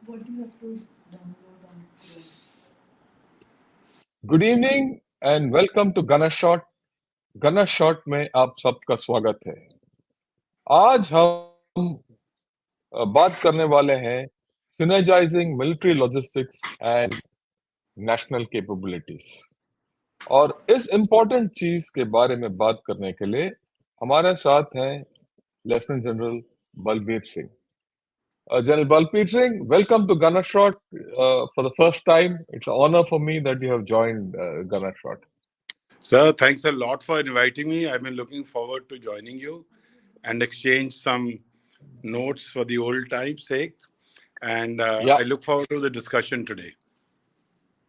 What do you have to download on Chrome? Good evening and welcome to गना शॉट। गना शॉट में आप सबका स्वागत है। आज हम बात करने वाले हैं synergising military logistics and national capabilities. और इस इम्पोर्टेंट चीज के बारे में बात करने के लिए हमारे साथ हैं lieutenant general Balbir Singh. General Balbir Singh, welcome to Gunner Shot for the first time. It's an honor for me that you have joined Gunner Shot. Sir, thanks a lot for inviting me. I've been looking forward to joining you and exchange some notes for the old time's sake. And Yeah. I look forward to the discussion today.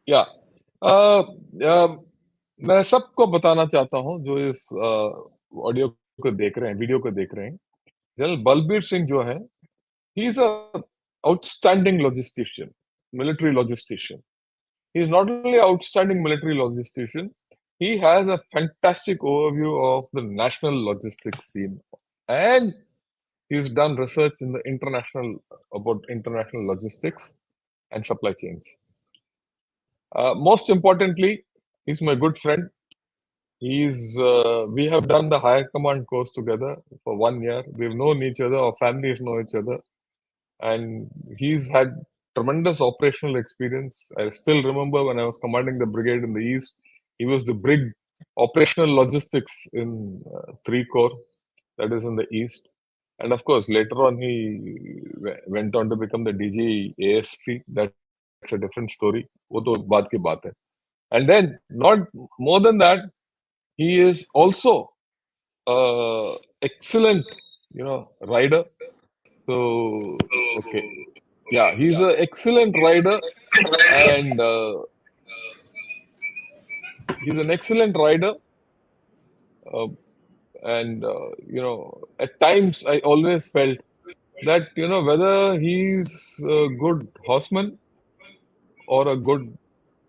Yeah. मैं सबको बताना चाहता हूं जो इस audio को देख रहे हैं, वीडियो को देख रहे हैं। जनरल बलबीर सिंह जो है, he is a outstanding logistician, military logistician. He is not only outstanding military logistician, he has a fantastic overview of the national logistics scene, and he's done research in the about international logistics and supply chains. Most importantly, he's my good friend. We have done the higher command course together for 1 year. We've known each other, our families know each other, and he's had tremendous operational experience. I still remember when I was commanding the brigade in the east, he was the brig operational logistics in 3 Corps, that is in the east. And of course, later on, he went on to become the DG ASC. That's a different story. वो तो बात की बात है. And then, not more than that, he is also excellent, rider. So, okay. Yeah, he's an excellent rider, and he's an excellent rider. And at times I always felt that whether he's a good horseman or a good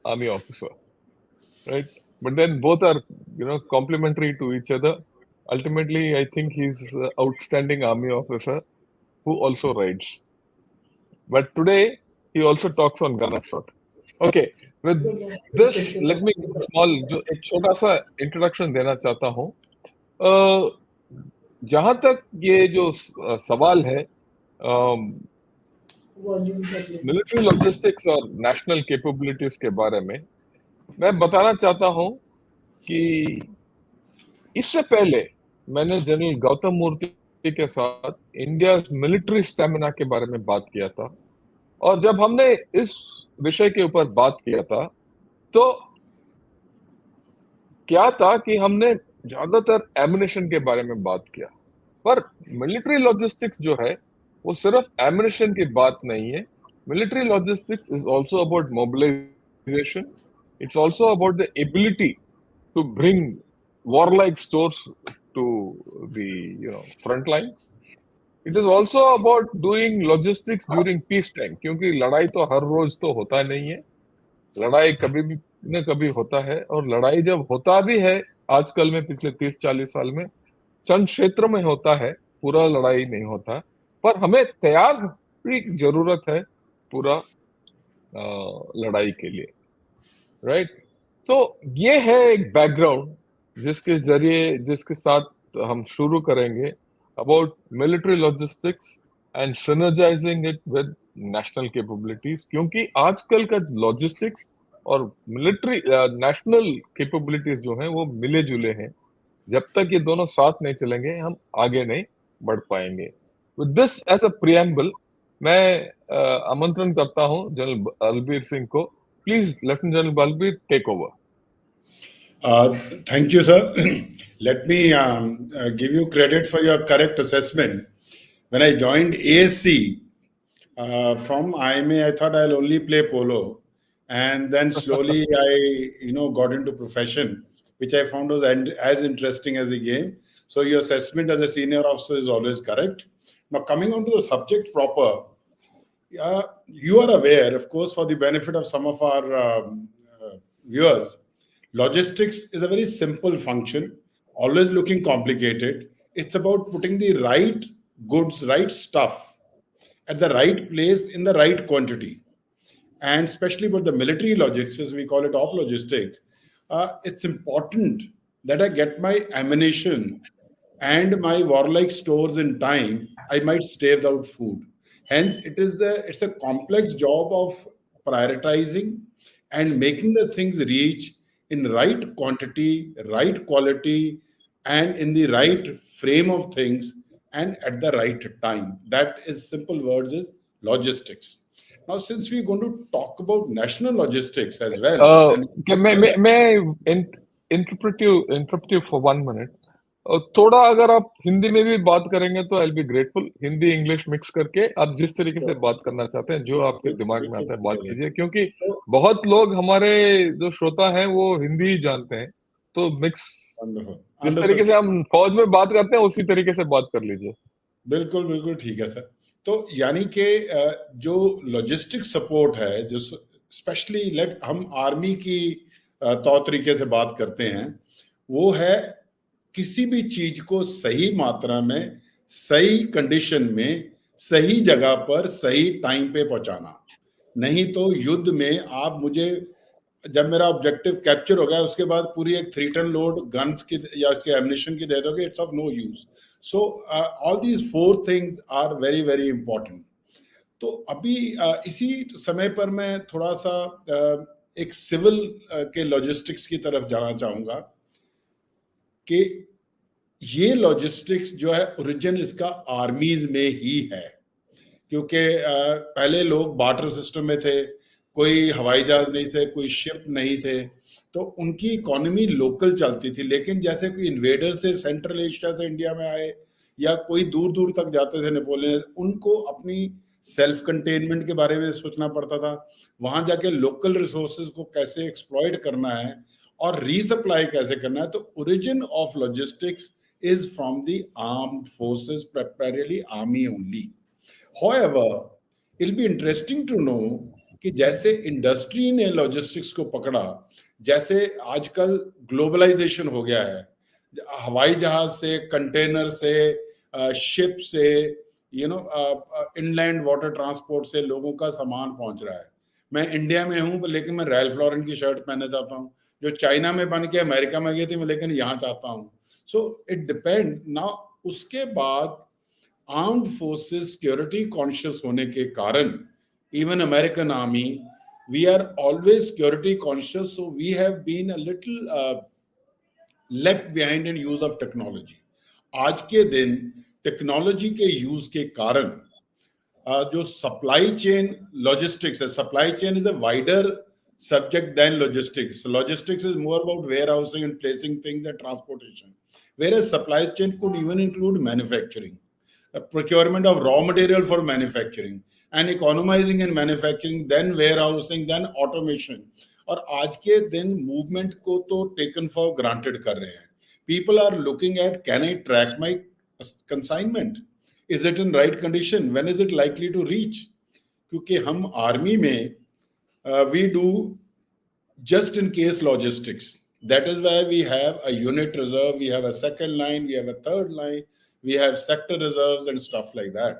army officer, right? But then both are complementary to each other. Ultimately, I think he's an outstanding army officer who also rides. But today he also talks on gunner shot. Okay, with this, let me give a small जो एक छोटा सा introduction देना चाहता हूँ। जहां तक ये जो सवाल है मिलिट्री लॉजिस्टिक्स और नेशनल कैपेबिलिटीज के बारे में, मैं बताना चाहता हूं कि इससे पहले मैंने जनरल गौतम मूर्ति के साथ इंडिया मिलिट्री स्टैमिना के बारे में बात किया था, और जब हमने इस विषय के ऊपर बात किया था तो क्या था कि हमने ज्यादातर एमिनेशन के बारे में बात किया, पर मिलिट्री लॉजिस्टिक्स जो है वो सिर्फ एमिनेशन की बात नहीं है. Military logistics is also about mobilization. It's also about the ability to bring warlike stores to the front lines. It is also about doing logistics during peace time, क्योंकि लड़ाई तो हर रोज तो होता नहीं है. लड़ाई कभी भी न कभी होता है, और लड़ाई जब होता भी है आजकल में, पिछले 30-40 साल में चंद क्षेत्र में होता है, पूरा लड़ाई नहीं होता, पर हमें तैयार की जरूरत है पूरा लड़ाई के लिए, राइट? तो ये है एक बैकग्राउंड जिसके साथ हम शुरू करेंगे about military logistics and synergising it with national capabilities, क्योंकि आजकल का लॉजिस्टिक्स और मिलिट्री नेशनल कैपेबिलिटीज जो हैं वो मिले जुले हैं. जब तक ये दोनों साथ नहीं चलेंगे हम आगे नहीं बढ़ पाएंगे. With this as a preamble, मैं आमंत्रण करता हूं जनरल बलबीर सिंह को. Please lieutenant general Balbir, take over. Thank you, sir. Let me give you credit for your correct assessment. When I joined ASC from IMA, I thought I'll only play polo, and then slowly I got into profession, which I found was as interesting as the game. So your assessment as a senior officer is always correct. Now, coming on to the subject proper, you are aware, of course, for the benefit of some of our viewers, logistics is a very simple function, always looking complicated. It's about putting the right goods, right stuff at the right place in the right quantity. And especially for the military logistics, we call it op logistics, it's important that I get my ammunition and my warlike stores in time. I might stay without food. Hence, it's a complex job of prioritizing and making the things reach in right quantity, right quality, and in the right frame of things and at the right time. That is simple words is logistics. Now, since we're going to talk about national logistics as well, and क्या मैं interrupt you for 1 minute. थोड़ा अगर आप हिंदी में भी बात करेंगे तो I be grateful, Hindi English mix करके आप जिस तरीके से बात करना चाहते हैं, जो आपके दिमाग में आता है बात कीजिए, क्योंकि so, बहुत लोग हमारे जो श्रोता हैं वो हिंदी ही जानते हैं, तो मिक्स wonderful. जिस तरीके से हम फौज में बात करते हैं उसी तरीके से बात कर लीजिए। बिल्कुल बिल्कुल ठीक है सर। तो यानी कि जो लॉजिस्टिक सपोर्ट है, जो स्पेशली लेट हम आर्मी की तौर तरीके से बात करते हैं, वो है किसी भी चीज को सही मात्रा में, सही कंडीशन में, सही जगह पर सही टाइम पे पहुंचाना। नहीं तो युद्ध में आप मुझे, जब मेरा ऑब्जेक्टिव कैप्चर हो गया उसके बाद पूरी एक 3 टन लोड गन्स की या उसके एमिनेशन की दे दोगे, it's of no use. So all these 4 things are very very important. तो अभी इसी समय पर मैं थोड़ा सा एक सिविल के लॉजिस्टिक्स की तरफ जाना चाहूंगा कि ये लॉजिस्टिक्स जो है ओरिजिन इसका आर्मीज में ही है, क्योंकि पहले लोग बार्टर सिस्टम में थे, कोई हवाई जहाज नहीं थे, कोई शिप नहीं थे, तो उनकी इकोनॉमी लोकल चलती थी। लेकिन जैसे कोई इन्वेडर से सेंट्रल एशिया से इंडिया में आए या कोई दूर दूर तक जाते थे नेपोलियन, उनको अपनी सेल्फ कंटेनमेंट के बारे में सोचना पड़ता था, वहां जाके लोकल रिसोर्सेज को कैसे एक्सप्लॉइट करना है और रीसप्लाई कैसे करना है। तो origin of logistics is from the armed forces, primarily army only. However, it'll be interesting to know कि जैसे इंडस्ट्री ने लॉजिस्टिक्स को पकड़ा, जैसे आजकल ग्लोबलाइजेशन हो गया है, हवाई जहाज से, कंटेनर से, शिप से, इनलैंड वाटर ट्रांसपोर्ट से लोगों का सामान पहुंच रहा है। मैं इंडिया में हूं लेकिन मैं रैल्फ लॉरेन की शर्ट पहनना चाहता हूं, जो चाइना में बन के अमेरिका में गई थी मैं, लेकिन यहाँ चाहता हूं। सो इट डिपेंड ना। उसके बाद आर्म्ड फोर्सेस सिक्योरिटी कॉन्शियस होने के कारण, even American army, we are always security conscious, so we have been a little left behind in use of technology. आज के दिन टेक्नोलॉजी के यूज के कारण जो सप्लाई चेन लॉजिस्टिक्स है, supply chain is a wider subject than logistics. Logistics is more about warehousing and placing things and transportation, whereas supply chain could even include manufacturing, procurement of raw material for manufacturing, and economizing in manufacturing, then warehousing, then automation. और आज के दिन movement को तो taken for granted कर रहे हैं। People are looking at, can I track my consignment, is it in right condition, when is it likely to reach. क्योंकि हम आर्मी में we do just in case logistics. That is why we have a unit reserve, we have a second line, we have a third line, we have sector reserves and stuff like that.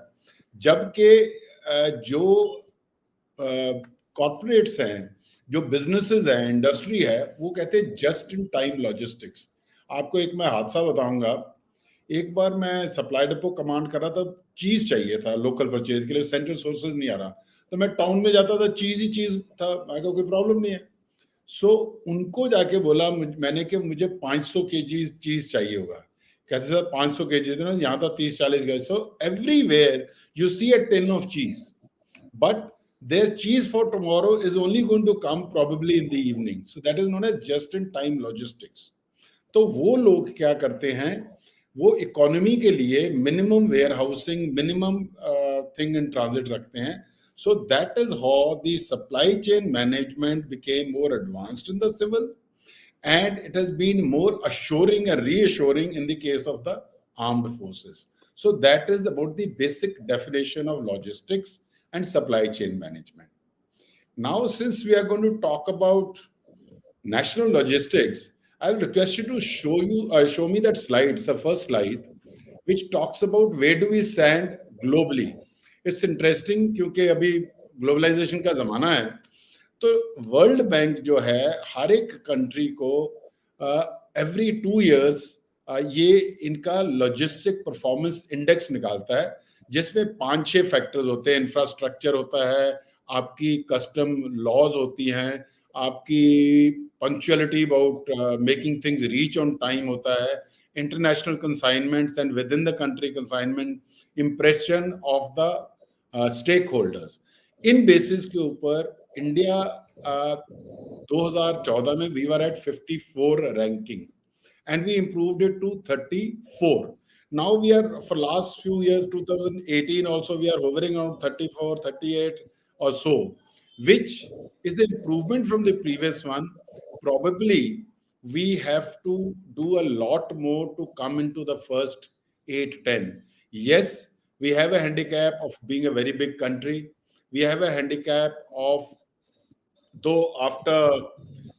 जबकि जो corporates हैं, जो businesses हैं, industry है, वो कहते हैं just in time logistics. आपको एक मैं हादसा बताऊंगा। एक बार मैं सप्लाई डिपो कमांड कर रहा था, चीज चाहिए था लोकल परचेज के लिए, सेंट्रल सोर्सेज नहीं आ रहा, तो मैं टाउन में जाता था, चीज ही चीज था, मैं कहा कोई प्रॉब्लम नहीं है। सो उनको जाके बोला मैंने कि मुझे 500 केजी चीज चाहिए होगा। कहते सर 500 केजी ना, यहाँ तो 30-40 गए। So everywhere you see a tin of cheese, but their cheese for tomorrow is only going to come probably in the evening. So that is known as just in time logistics. तो वो लोग क्या करते हैं, वो economy के लिए minimum warehousing, minimum thing in transit रखते हैं। So that is how the supply chain management became more advanced in the civil, and it has been more assuring and reassuring in the case of the armed forces. So that is about the basic definition of logistics and supply chain management. Now, since we are going to talk about national logistics, I will request you to show me that slide. It's the first slide, which talks about where do we stand globally. It's interesting क्योंकि अभी globalisation का ज़माना है, तो world bank जो है हर एक country को एवरी 2 years ये इनका लॉजिस्टिक परफॉर्मेंस इंडेक्स निकालता है, जिसमें 5-6 फैक्टर्स होते हैं। इंफ्रास्ट्रक्चर होता है, आपकी कस्टम लॉज होती हैं, आपकी punctuality about making things reach on time होता है, international consignments and within the country consignment, impression of the stakeholders. इन बेसिस के ऊपर इंडिया 2014 में we were at 54 ranking and we improved it to 34. Now we are, for last few years, 2018 also, we are hovering around 34, 38 or so, which is the improvement from the previous one. Probably we have to do a lot more to come into the first 8, 10. Yes, we have a handicap of being a very big country. We have a handicap of, though after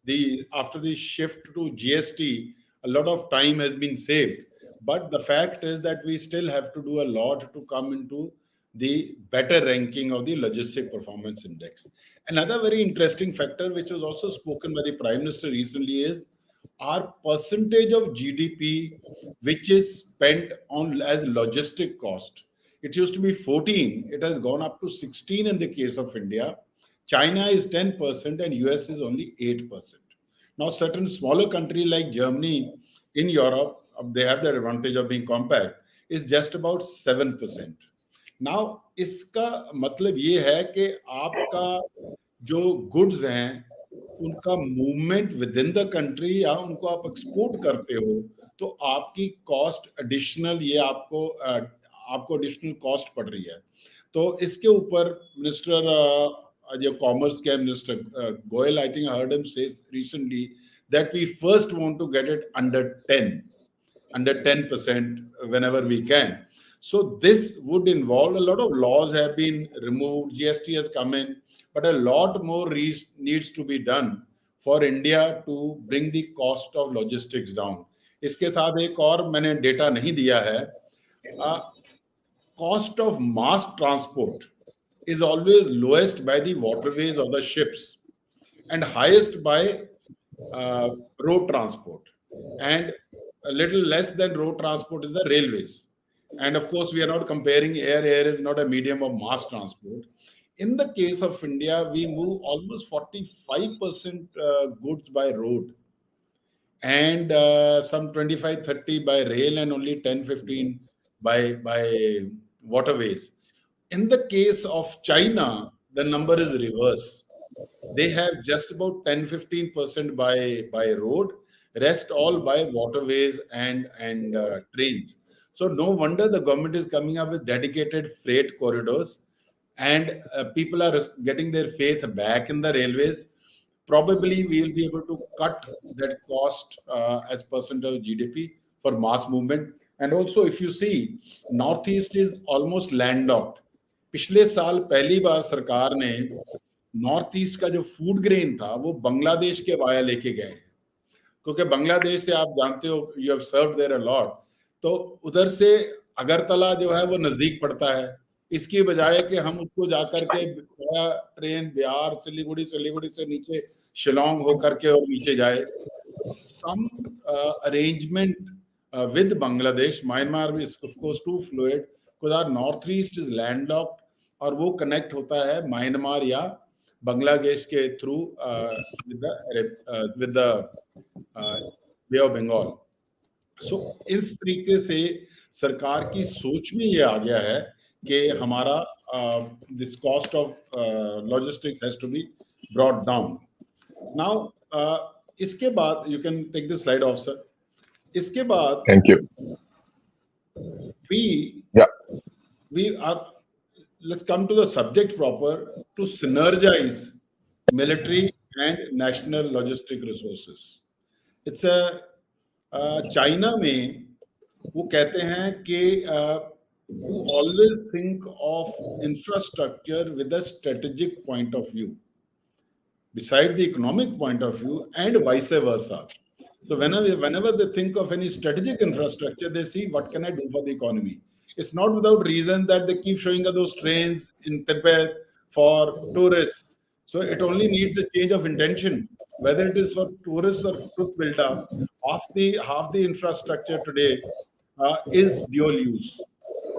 the shift to GST, a lot of time has been saved. But the fact is that we still have to do a lot to come into the better ranking of the Logistic Performance Index. Another very interesting factor, which was also spoken by the Prime Minister recently, is our percentage of GDP which is spent on as logistic cost. It used to be 14, it has gone up to 16 in the case of India. China is 10% and US is only 8%. Now, certain smaller country like Germany in Europe, they have the advantage of being compact, is just about 7%. Now, इसका मतलब ये है कि आपका जो goods हैं उनका movement with in the country या उनको आप एक्सपोर्ट करते हो तो आपकी कॉस्ट एडिशनल ये आपको एडिशनल कॉस्ट पड़ रही है। तो इसके ऊपर मिनिस्टर जो कॉमर्स के minister Goyal, I think I heard him से recently that we first want to get it under 10% whenever we can. So this would involve a lot of laws have been removed, GST has come in, but a lot more needs to be done for India to bring the cost of logistics down. इसके साथ एक और मैंने data नहीं दिया है, cost of mass transport is always lowest by the waterways or the ships and highest by road transport, and a little less than road transport is the railways. And of course, we are not comparing air. Air is not a medium of mass transport. In the case of India, we move almost 45% goods by road and some 25-30 by rail and only 10-15 by waterways. In the case of China, the number is reverse. They have just about 10-15% by road, rest all by waterways and trains. So no wonder the government is coming up with dedicated freight corridors, and people are getting their faith back in the railways. Probably we will be able to cut that cost as percent of GDP for mass movement. And also, if you see, Northeast is almost landlocked. पिछले साल पहली बार सरकार ने north east का जो food grain था वो बांग्लादेश के वाया लेके गए हैं, क्योंकि बांग्लादेश से आप जानते हो you have served there a lot, तो उधर से अगरतला जो है वो नजदीक पड़ता है, इसकी बजाय कि हम उसको जाकर के ट्रेन बिहार सिलीगुड़ी से नीचे शिलोंग होकर के और नीचे जाए. Some arrangement with Bangladesh, Myanmar is of course too fluid because our northeast is landlocked और वो कनेक्ट होता है म्यांमार या बांग्लादेश के through with the Bay of Bengal. So इस तरीके से सरकार की सोच में ये आ गया है कि हमारा this cost of logistics has to be brought down. Now इसके बाद you can take the slide off, sir. इसके बाद Thank you. we are, let's come to the subject proper, to synergize military and national logistic resources. It's a China में वो कहते हैं कि to always think of infrastructure with a strategic point of view, beside the economic point of view, and vice versa. So whenever they think of any strategic infrastructure, they see what can I do for the economy. It's not without reason that they keep showing us those trains in Tibet for tourists. So it only needs a change of intention, whether it is for tourists or troop build-up. Half the infrastructure today is dual use,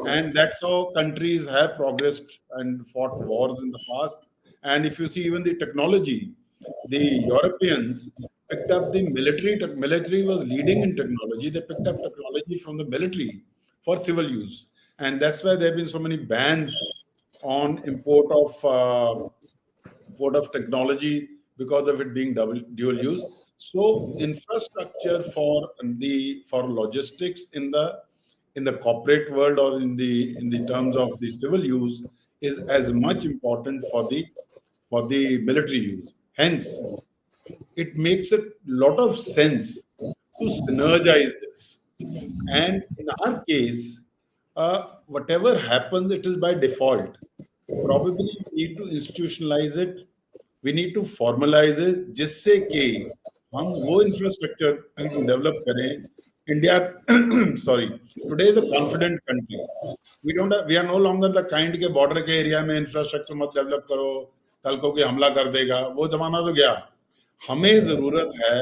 and that's how countries have progressed and fought wars in the past. And if you see even the technology, the Europeans picked up the military was leading in technology. They picked up technology from the military for civil use, and that's why there have been so many bans on import of technology because of it being dual use. So infrastructure for logistics in the corporate world or in the terms of the civil use is as much important for the military use. Hence, it makes a lot of sense to synergize this. And in our case, whatever happens, it is by default. Probably we need to institutionalize it, we need to formalize it, जिससे कि हम वो infrastructure develop करें. India, sorry, today is a confident country. We are no longer the kind के border के area में infrastructure मत develop करो, कल को कोई हमला कर देगा, वो जमाना तो गया. हमें जरूरत है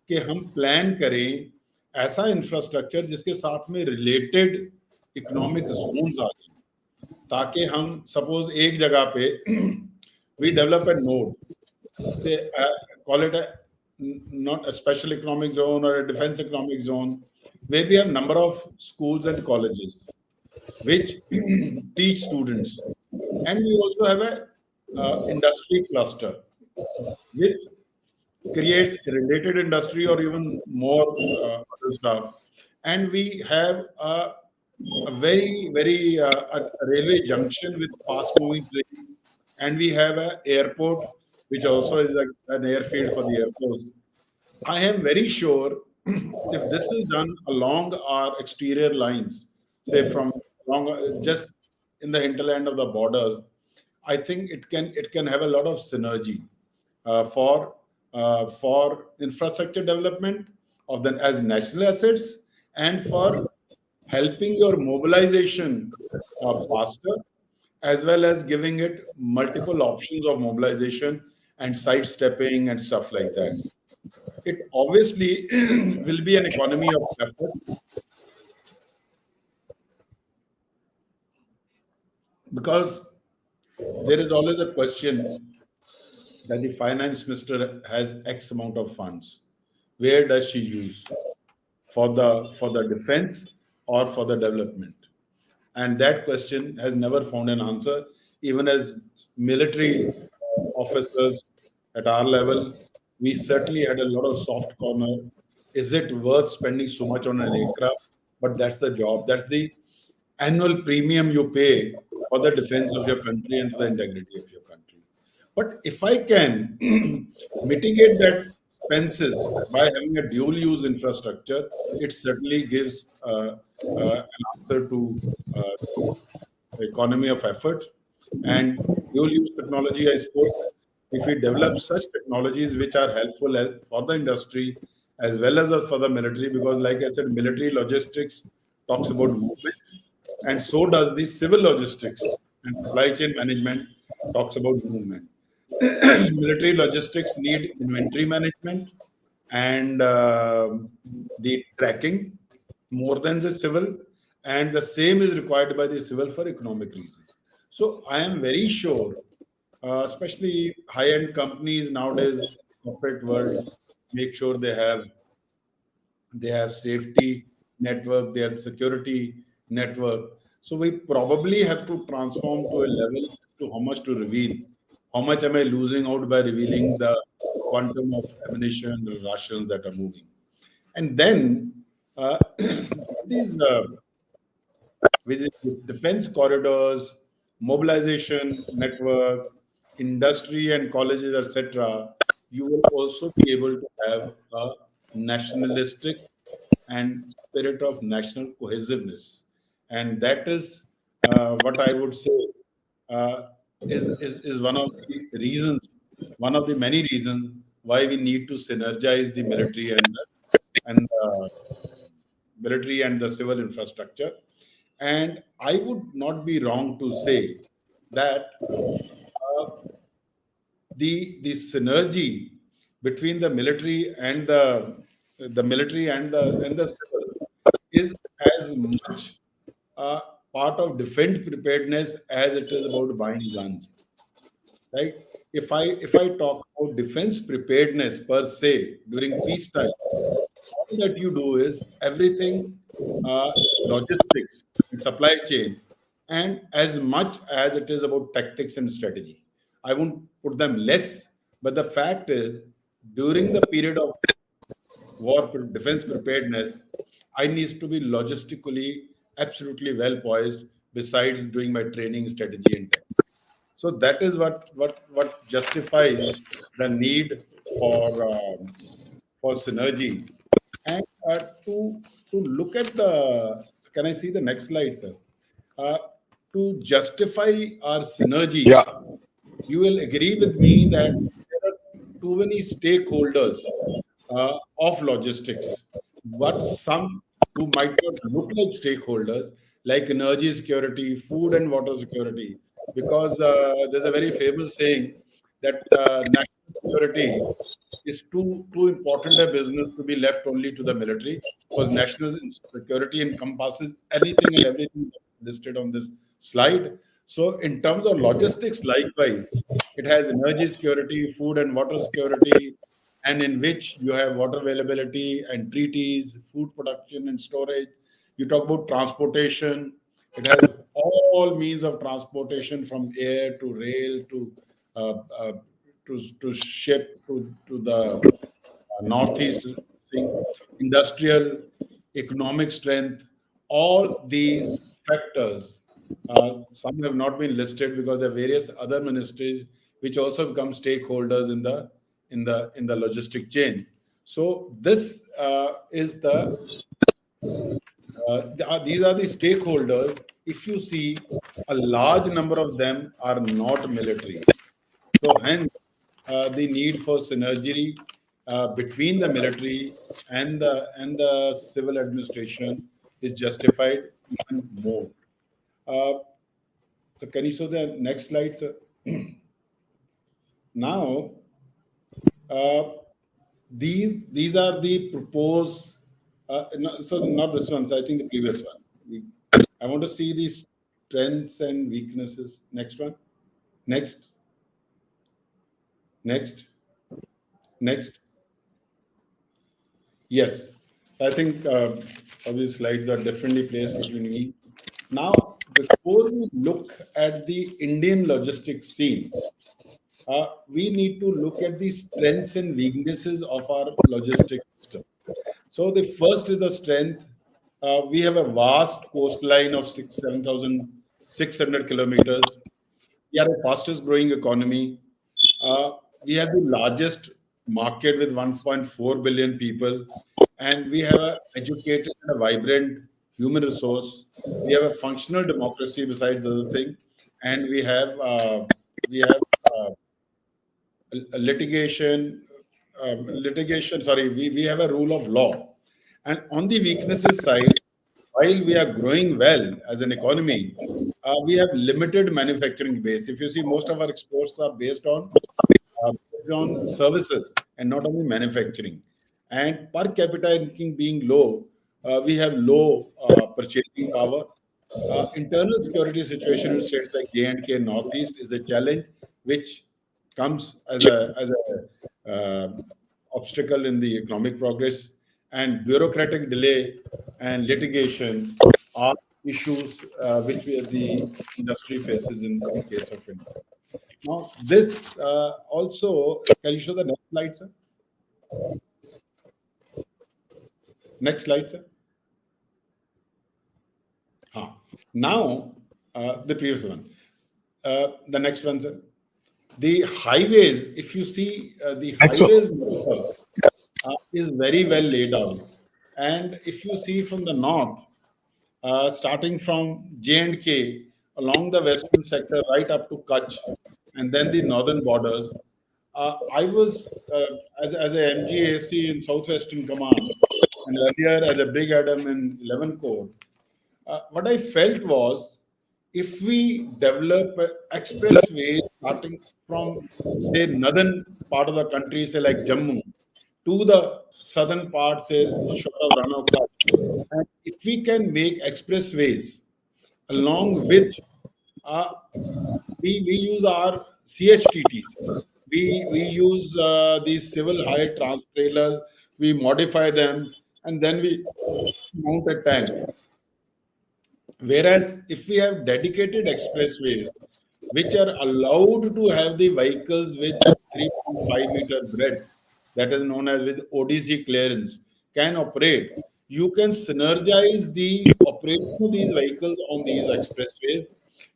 कि हम प्लान करें ऐसा इंफ्रास्ट्रक्चर जिसके साथ में रिलेटेड इकोनॉमिक जोन्स आ जाए, ताकि हम सपोज एक जगह पे we develop a node, say call it a not a special economic zone or a defense economic zone, where we have number of schools and colleges which teach students, and we also have a industry cluster which creates a related industry or even more other stuff, and we have a very a railway junction with fast moving train, and we have an airport which also is an airfield for the air force. I am very sure if this is done along our exterior lines, say from along just in the hinterland of the borders, I think it can have a lot of synergy for infrastructure development of them as national assets, and for helping your mobilization faster, as well as giving it multiple options of mobilization and sidestepping and stuff like that. It obviously will be an economy of effort, because there is always a question that the finance minister has X amount of funds. Where does she use for the defense or for the development? And that question has never found an answer. Even as military officers at our level, we certainly had a lot of soft corner. Is it worth spending so much on an aircraft? But that's the job. That's the annual premium you pay for the defense of your country and for the integrity of your country. But if I can mitigate that expenses by having a dual use infrastructure, it certainly gives an answer to economy of effort. And dual use technology, I spoke, if we develop such technologies which are helpful for the industry as well as for the military, because like I said, military logistics talks about movement, and so does the civil logistics and supply chain management talks about movement. Military logistics need inventory management and the tracking more than the civil, and the same is required by the civil for economic reasons. So I am very sure, especially high-end companies nowadays, corporate world, make sure they have safety network, they have security network. So we probably have to transform to a level to how much to reveal. How much am I losing out by revealing the quantum of ammunition or rations that are moving? And then these with defense corridors, mobilization network, industry and colleges, etc., you will also be able to have a nationalistic and spirit of national cohesiveness. And that is what I would say uh, is one of the many reasons why we need to synergize the military and the civil infrastructure. And I would not be wrong to say that uh, the synergy between the military and the military and the civil is as much uh, part of defense preparedness as it is about buying guns, right? If I talk about defense preparedness per se during peacetime, all that you do is everything, uh, logistics and supply chain, and as much as it is about tactics and strategy. I won't put them less, but the fact is, during the period of defense preparedness, I need to be logistically absolutely well poised. Besides doing my training, strategy, and tech, so that is what justifies the need for synergy. And to look at the, can I see the next slide, sir? Uh, to justify our synergy, Yeah. you will agree with me that there are too many stakeholders of logistics, but some who might not look like stakeholders, like energy security, food and water security, because there's a very famous saying that national security is too important a business to be left only to the military, because national security encompasses anything and everything listed on this slide. So, in terms of logistics, likewise, it has energy security, food and water security, and in which you have water availability and treaties, food production and storage. You talk about transportation, it has all means of transportation from air to rail uh, uh, to ship to the northeast thing, industrial, economic strength, all these factors. Some have not been listed because there are various other ministries which also become stakeholders in the logistic chain. So this is these are the stakeholders. If you see, a large number of them are not military. So hence, the need for synergy between the military and the civil administration is justified even more. Uh, so can you show the next slide, sir? Now, uh, these are the proposed. So not this one. So I think the previous one. I want to see the strengths and weaknesses. Next one. Next. Next. Next. Yes, I think all these slides are differently placed between me. Now, before we look at the Indian logistics scene, we need to look at the strengths and weaknesses of our logistics system. So, the first is the strength. We have a vast coastline of 7,600 kilometers. We are the fastest growing economy. Uh, we have the largest market with 1.4 billion people, and we have a educated and a vibrant human resource. We have a functional democracy besides the other thing, and we have uh, litigation. Litigation. Sorry, we have a rule of law. And on the weaknesses side, while we are growing well as an economy, we have limited manufacturing base. If you see, most of our exports are based on services and not only manufacturing. And per capita income being low, we have low purchasing power. Internal security situation in states like J&K and Northeast is a challenge which comes as a obstacle in the economic progress, and bureaucratic delay and litigation are issues which the industry faces in case of India. Now, this also, can you show the next slide, sir? Next slide, sir. Huh. Now, the previous one. The next one, sir. The highways, if you see, the Next one. highways network is very well laid out. And if you see from the north, starting from J&K along the western sector right up to Kutch, and then the northern borders. I was as a MGAC in Southwestern Command, and earlier as a Brigadier in 11 Corps. what I felt was, if we develop expressways starting from, say, northern part of the country, say like Jammu, to the southern part, say short of Run of Kutch, and if we can make expressways along with, uh, we use our CHTTs, we use these civil high trans trailers, we modify them, and then we mount a tank. Whereas if we have dedicated expressways which are allowed to have the vehicles with 3.5-meter breadth, that is known as with ODC clearance, can operate, you can synergize the operation of these vehicles on these expressways.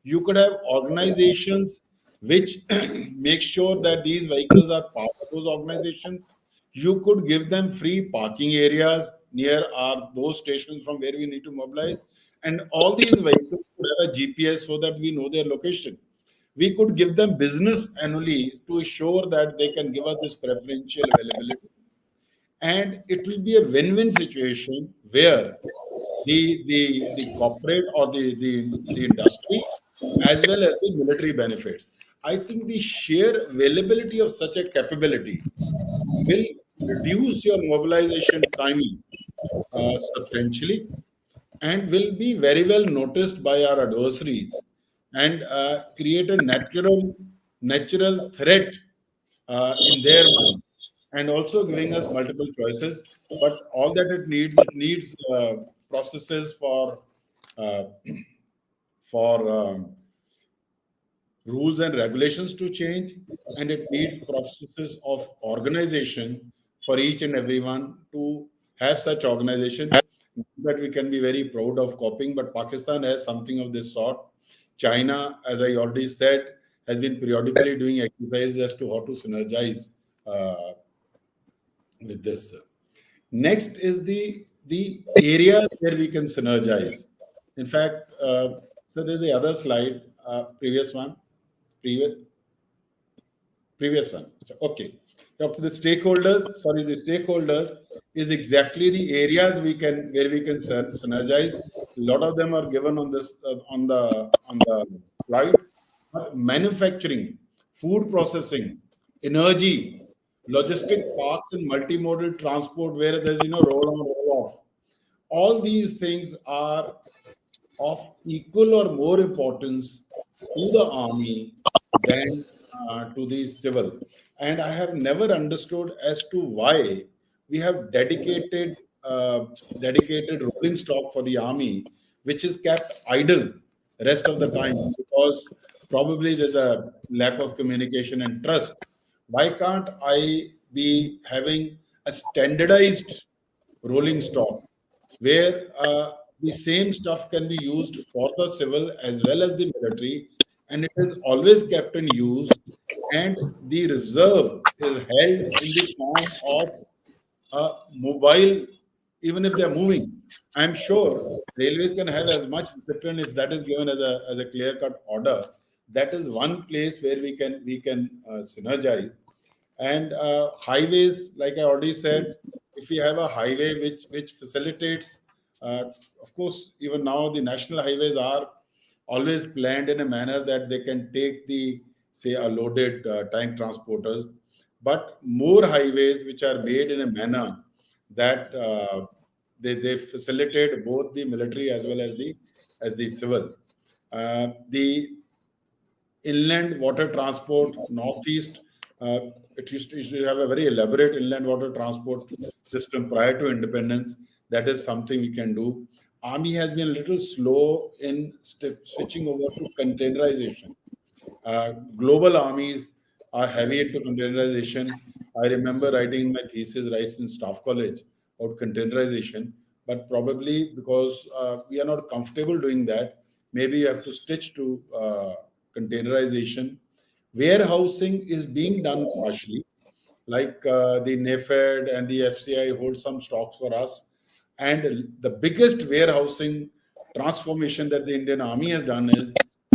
You could have organizations which make sure that these vehicles are part of those organizations. You could give them free parking areas near our those stations from where we need to mobilize, and all these vehicles could have a GPS so that we know their location. We could give them business annually to ensure that they can give us this preferential availability, and it will be a win-win situation where the corporate or the industry as well as the military benefits. I think the sheer availability of such a capability will reduce your mobilization timing substantially, and will be very well noticed by our adversaries, and create a natural threat in their mind, and also giving us multiple choices. But all that it needs processes uh, for rules and regulations to change, and it needs processes of organization for each and everyone to have such organization that we can be very proud of copying. But Pakistan has something of this sort. China, as I already said, has been periodically doing exercises as to how to synergize uh, with this. Next is the areas where we can synergize. In fact, so there's the other slide, previous one, previous previous one. So, okay. Now, the stakeholders, sorry, the stakeholders is exactly the areas where we can synergize. A lot of them are given on this on the slide. Manufacturing, food processing, energy, logistic parks and multimodal transport, where there's roll on roll off. All these things are of equal or more importance to the army than to the civil. And I have never understood as to why we have dedicated rolling stock for the army, which is kept idle rest of the time, because probably there's a lack of communication and trust. Why can't I be having a standardized rolling stock where the same stuff can be used for the civil as well as the military, and it is always kept in use, and the reserve is held in the form of mobile, even if they're moving. I'm sure railways can have as much discipline if that is given as a clear cut order. That is one place where we can synergize. And highways, like I already said, if we have a highway which facilitates, uh, of course, even now the national highways are always planned in a manner that they can take the, say, a loaded tank transporters, but more highways which are made in a manner that they facilitate both the military as well as the civil. The inland water transport, northeast, it used to have a very elaborate inland water transport system prior to independence. That is something we can do. Army has been a little slow in switching over to containerization. Global armies are heavy into containerization. I remember writing my thesis right in staff college about containerization, but probably because we are not comfortable doing that, maybe you have to stitch to containerization. Warehousing is being done partially, like the NAFED and the FCI hold some stocks for us. And the biggest warehousing transformation that the Indian Army has done is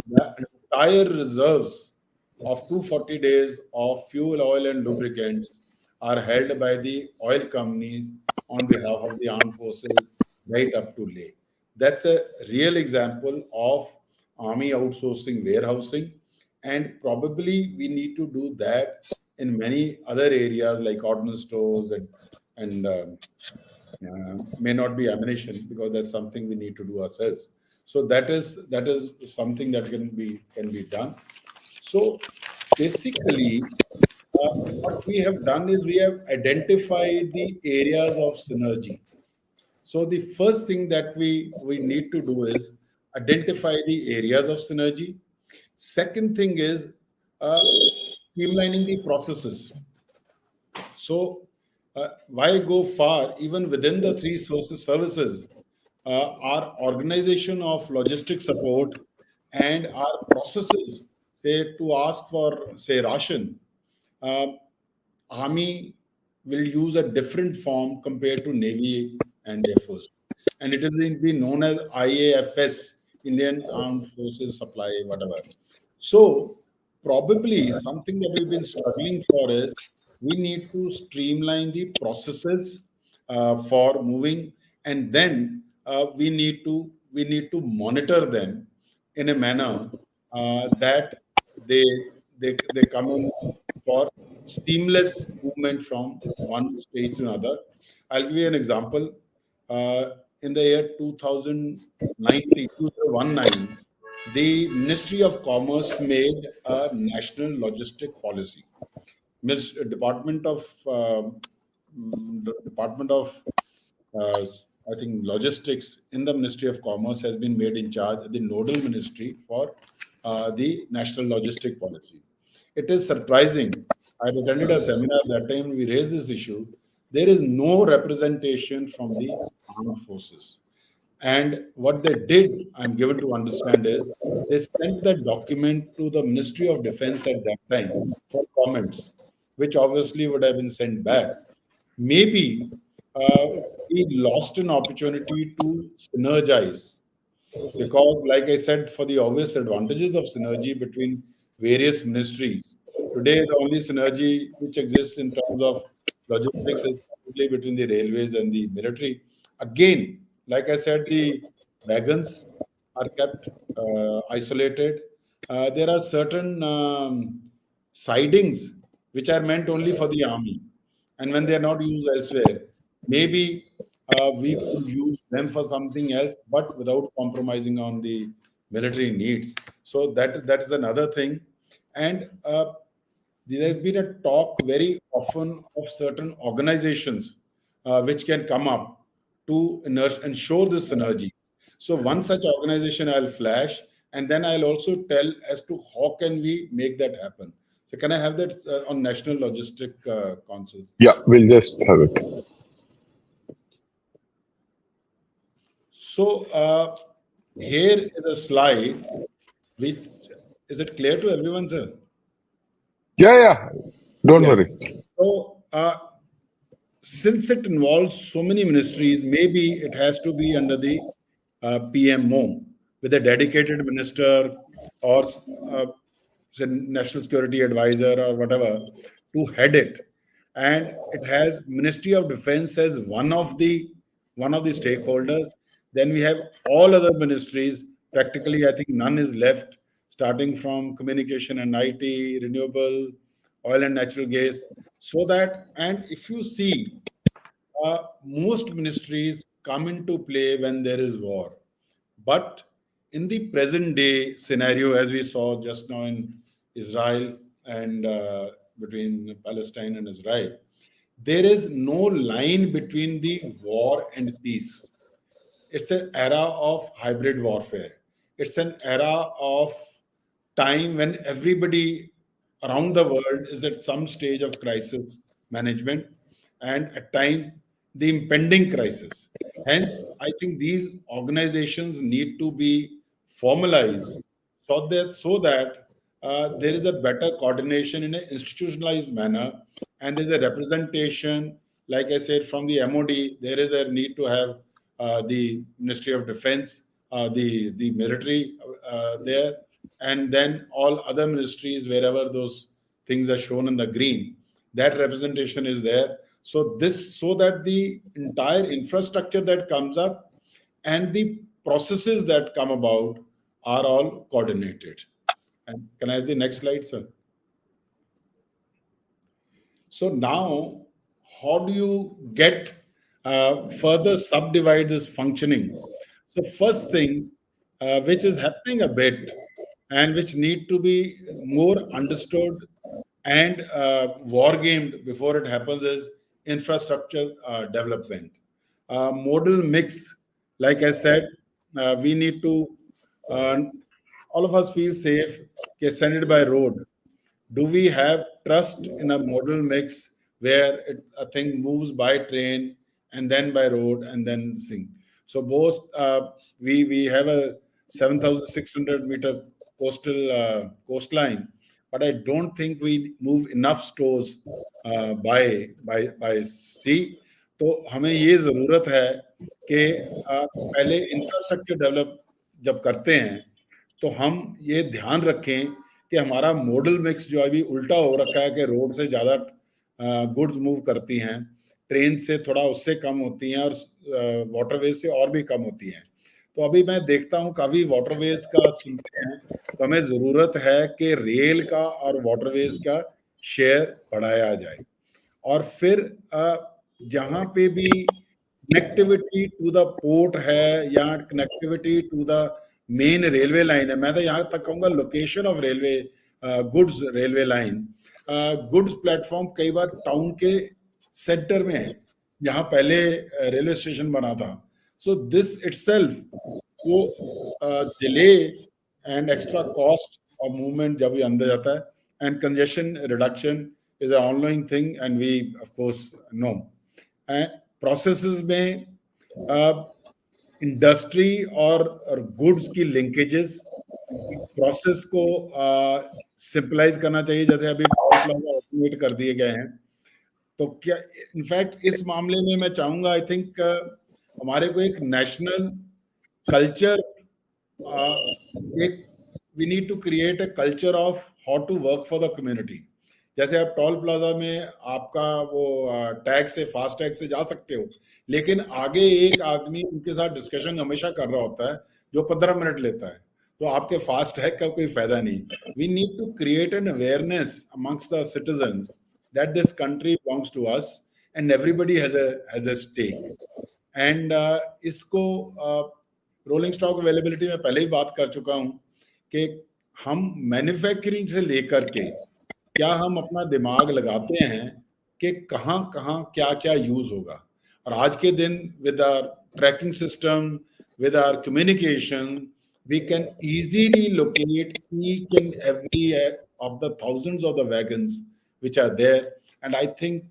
the entire reserves of 240 days of fuel, oil, and lubricants are held by the oil companies on behalf of the armed forces right up to Leh. That's a real example of army outsourcing warehousing, and probably we need to do that in many other areas like ordnance stores and may not be ammunition, because that's something we need to do ourselves. So that is something that can be done. So basically, what we have done is we have identified the areas of synergy. So the first thing that we need to do is identify the areas of synergy. Second thing is uh, streamlining the processes. So why go far? Even within the three sources services, our organization of logistic support and our processes, say to ask for say ration, uh, Army will use a different form compared to Navy and Air Force. And it has been known as IAFS, Indian Armed Forces Supply, whatever. So, probably something that we've been struggling for is we need to streamline the processes for moving, and then we need to monitor them in a manner that they they come in for seamless movement from one stage to another. I'll give you an example. In the year 2019, the Ministry of Commerce made a national logistic policy. Department of the Department of uh, I think logistics in the Ministry of Commerce has been made in charge, the nodal ministry for the national logistic policy. It is surprising. I attended a seminar that time we raised this issue. There is no representation from the armed forces. And what they did, I'm given to understand, is they sent the document to the Ministry of Defense at that time for comments, which obviously would have been sent back. Maybe uh, we lost an opportunity to synergize, because like I said, for the obvious advantages of synergy between various ministries, today the only synergy which exists in terms of logistics is probably between the railways and the military. Again, like I said, the wagons are kept isolated. There are certain sidings which are meant only for the army, and when they are not used elsewhere, maybe we could use them for something else, but without compromising on the military needs. So that is another thing. And there has been a talk very often of certain organizations which can come up to ensure this synergy. So one such organization I'll flash, and then I'll also tell as to how can we make that happen. So can I have that on National Logistic Council? Yeah, we'll just have it. So here is a slide which is it clear to everyone, sir? Yeah, yeah. Don't Yes. worry. So since it involves so many ministries, maybe it has to be under the PMO with a dedicated minister or say national security advisor or whatever to head it, and it has Ministry of Defense as one of the stakeholders. Then we have all other ministries. Practically, I think none is left, starting from communication and IT, renewable, oil and natural gas. So that, and if you see, most ministries come into play when there is war. But in the present day scenario, as we saw just now in Israel and between Palestine and Israel, there is no line between the war and peace. It's an era of hybrid warfare. It's an era of time when everybody around the world is at some stage of crisis management, and at times the impending crisis. Hence, I think these organizations need to be formalized so that there is a better coordination in an institutionalized manner, and there's a representation. Like I said, from the MOD, there is a need to have the Ministry of Defense, the military there, and then all other ministries wherever those things are shown in the green, that representation is there. So that the entire infrastructure that comes up and the processes that come about are all coordinated. And can I have the next slide, sir? So now, how do you get further subdivide this functioning? So first thing, which is happening a bit and which need to be more understood and war gamed before it happens is infrastructure development. Modal mix, like I said, we need to, uh, all of us feel safe, okay, send it by road. Do we have trust in a modal mix where a thing moves by train and then by road and then sing? So both we have a 7,600 meter coastline, but I don't think we move enough stores by sea. तो हमें ये जरूरत है कि पहले infrastructure develop जब करते हैं तो हम ये ध्यान रखें कि हमारा मॉडल मिक्स जो अभी उल्टा हो रखा है कि रोड से ज़्यादा गुड्स मूव करती हैं, ट्रेन से थोड़ा उससे कम होती हैं और वाटरवेज से और भी कम होती हैं। तो अभी मैं देखता हूँ काफ़ी वाटरवेज का सुनते हैं, तो हमें ज़रूरत है कि रेल का और वाटरवेज का शेयर बढ़ाया जाए। और फिर जहाँ पे भी कनेक्टिविटी टू द पोर्ट है या connectivity to the main railway line है, मैं तो यहाँ तक कहूँगा location of railway goods railway line, goods platform कई बार टाउन के सेंटर में है जहाँ पहले रेलवे स्टेशन बना था। सो दिस इटसेल्फ वो delay and extra cost of movement जब ये अंदर जाता है, and congestion reduction is an ongoing thing and we of course know. And processes में इंडस्ट्री और गुड्स की लिंकेजेस प्रोसेस को सिंपलाइज करना चाहिए, जैसे अभी टोल प्लाजा ऑटोमेट कर दिए गए हैं। तो क्या इनफैक्ट इस मामले में मैं चाहूंगा, आई थिंक हमारे को एक नेशनल कल्चर, एक we need to create a culture of how to work for the community. जैसे आप टोल प्लाजा में आपका वो टैग से फास्ट टैग से जा सकते हो, लेकिन आगे एक आदमी उनके साथ डिस्कशन हमेशा कर रहा होता है जो 15 मिनट लेता है, तो आपके फास्ट टैग का कोई फायदा नहीं। We need to create an awareness amongst the citizen that this country belongs to us and everybody has a stake. And इसको रोलिंग स्टॉक अवेलेबिलिटी में पहले ही बात कर चुका हूं कि हम मैन्युफैक्चरिंग से लेकर के क्या हम अपना दिमाग लगाते हैं कि कहाँ कहाँ क्या क्या यूज होगा। और आज के दिन with our tracking system, with our communication, we can easily locate each and every of the thousands of the wagons which are there, and I think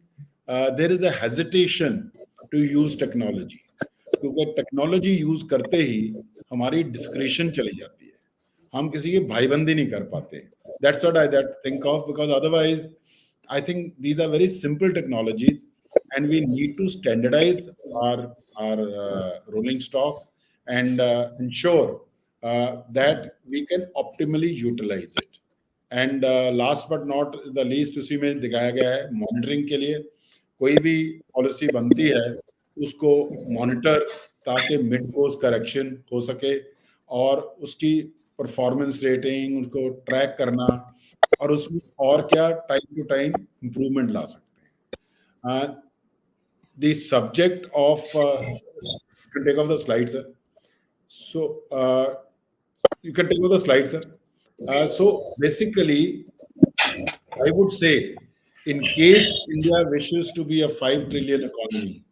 there is a hesitation to use technology, क्योंकि technology use करते ही हमारी discretion चली जाती है, हम किसी की भाईबंदी नहीं कर पाते। That's what I think of, because otherwise I think these are very simple technologies and we need to standardize our rolling stock and ensure that we can optimally utilize it. And last but not the least, उसी में दिखाया गया है monitoring के लिए कोई भी policy बनती है उसको मॉनिटर, ताकि मिड कोर्स करेक्शन हो सके और उसकी परफॉर्मेंस रेटिंग उनको ट्रैक करना और उसमें और क्या टाइम टू टाइम इंप्रूवमेंट ला सकते हैं। The subject of you can take off the slide, sir. So you can take off the slide, sir. So basically I would say, in case India wishes to be a 5 trillion economy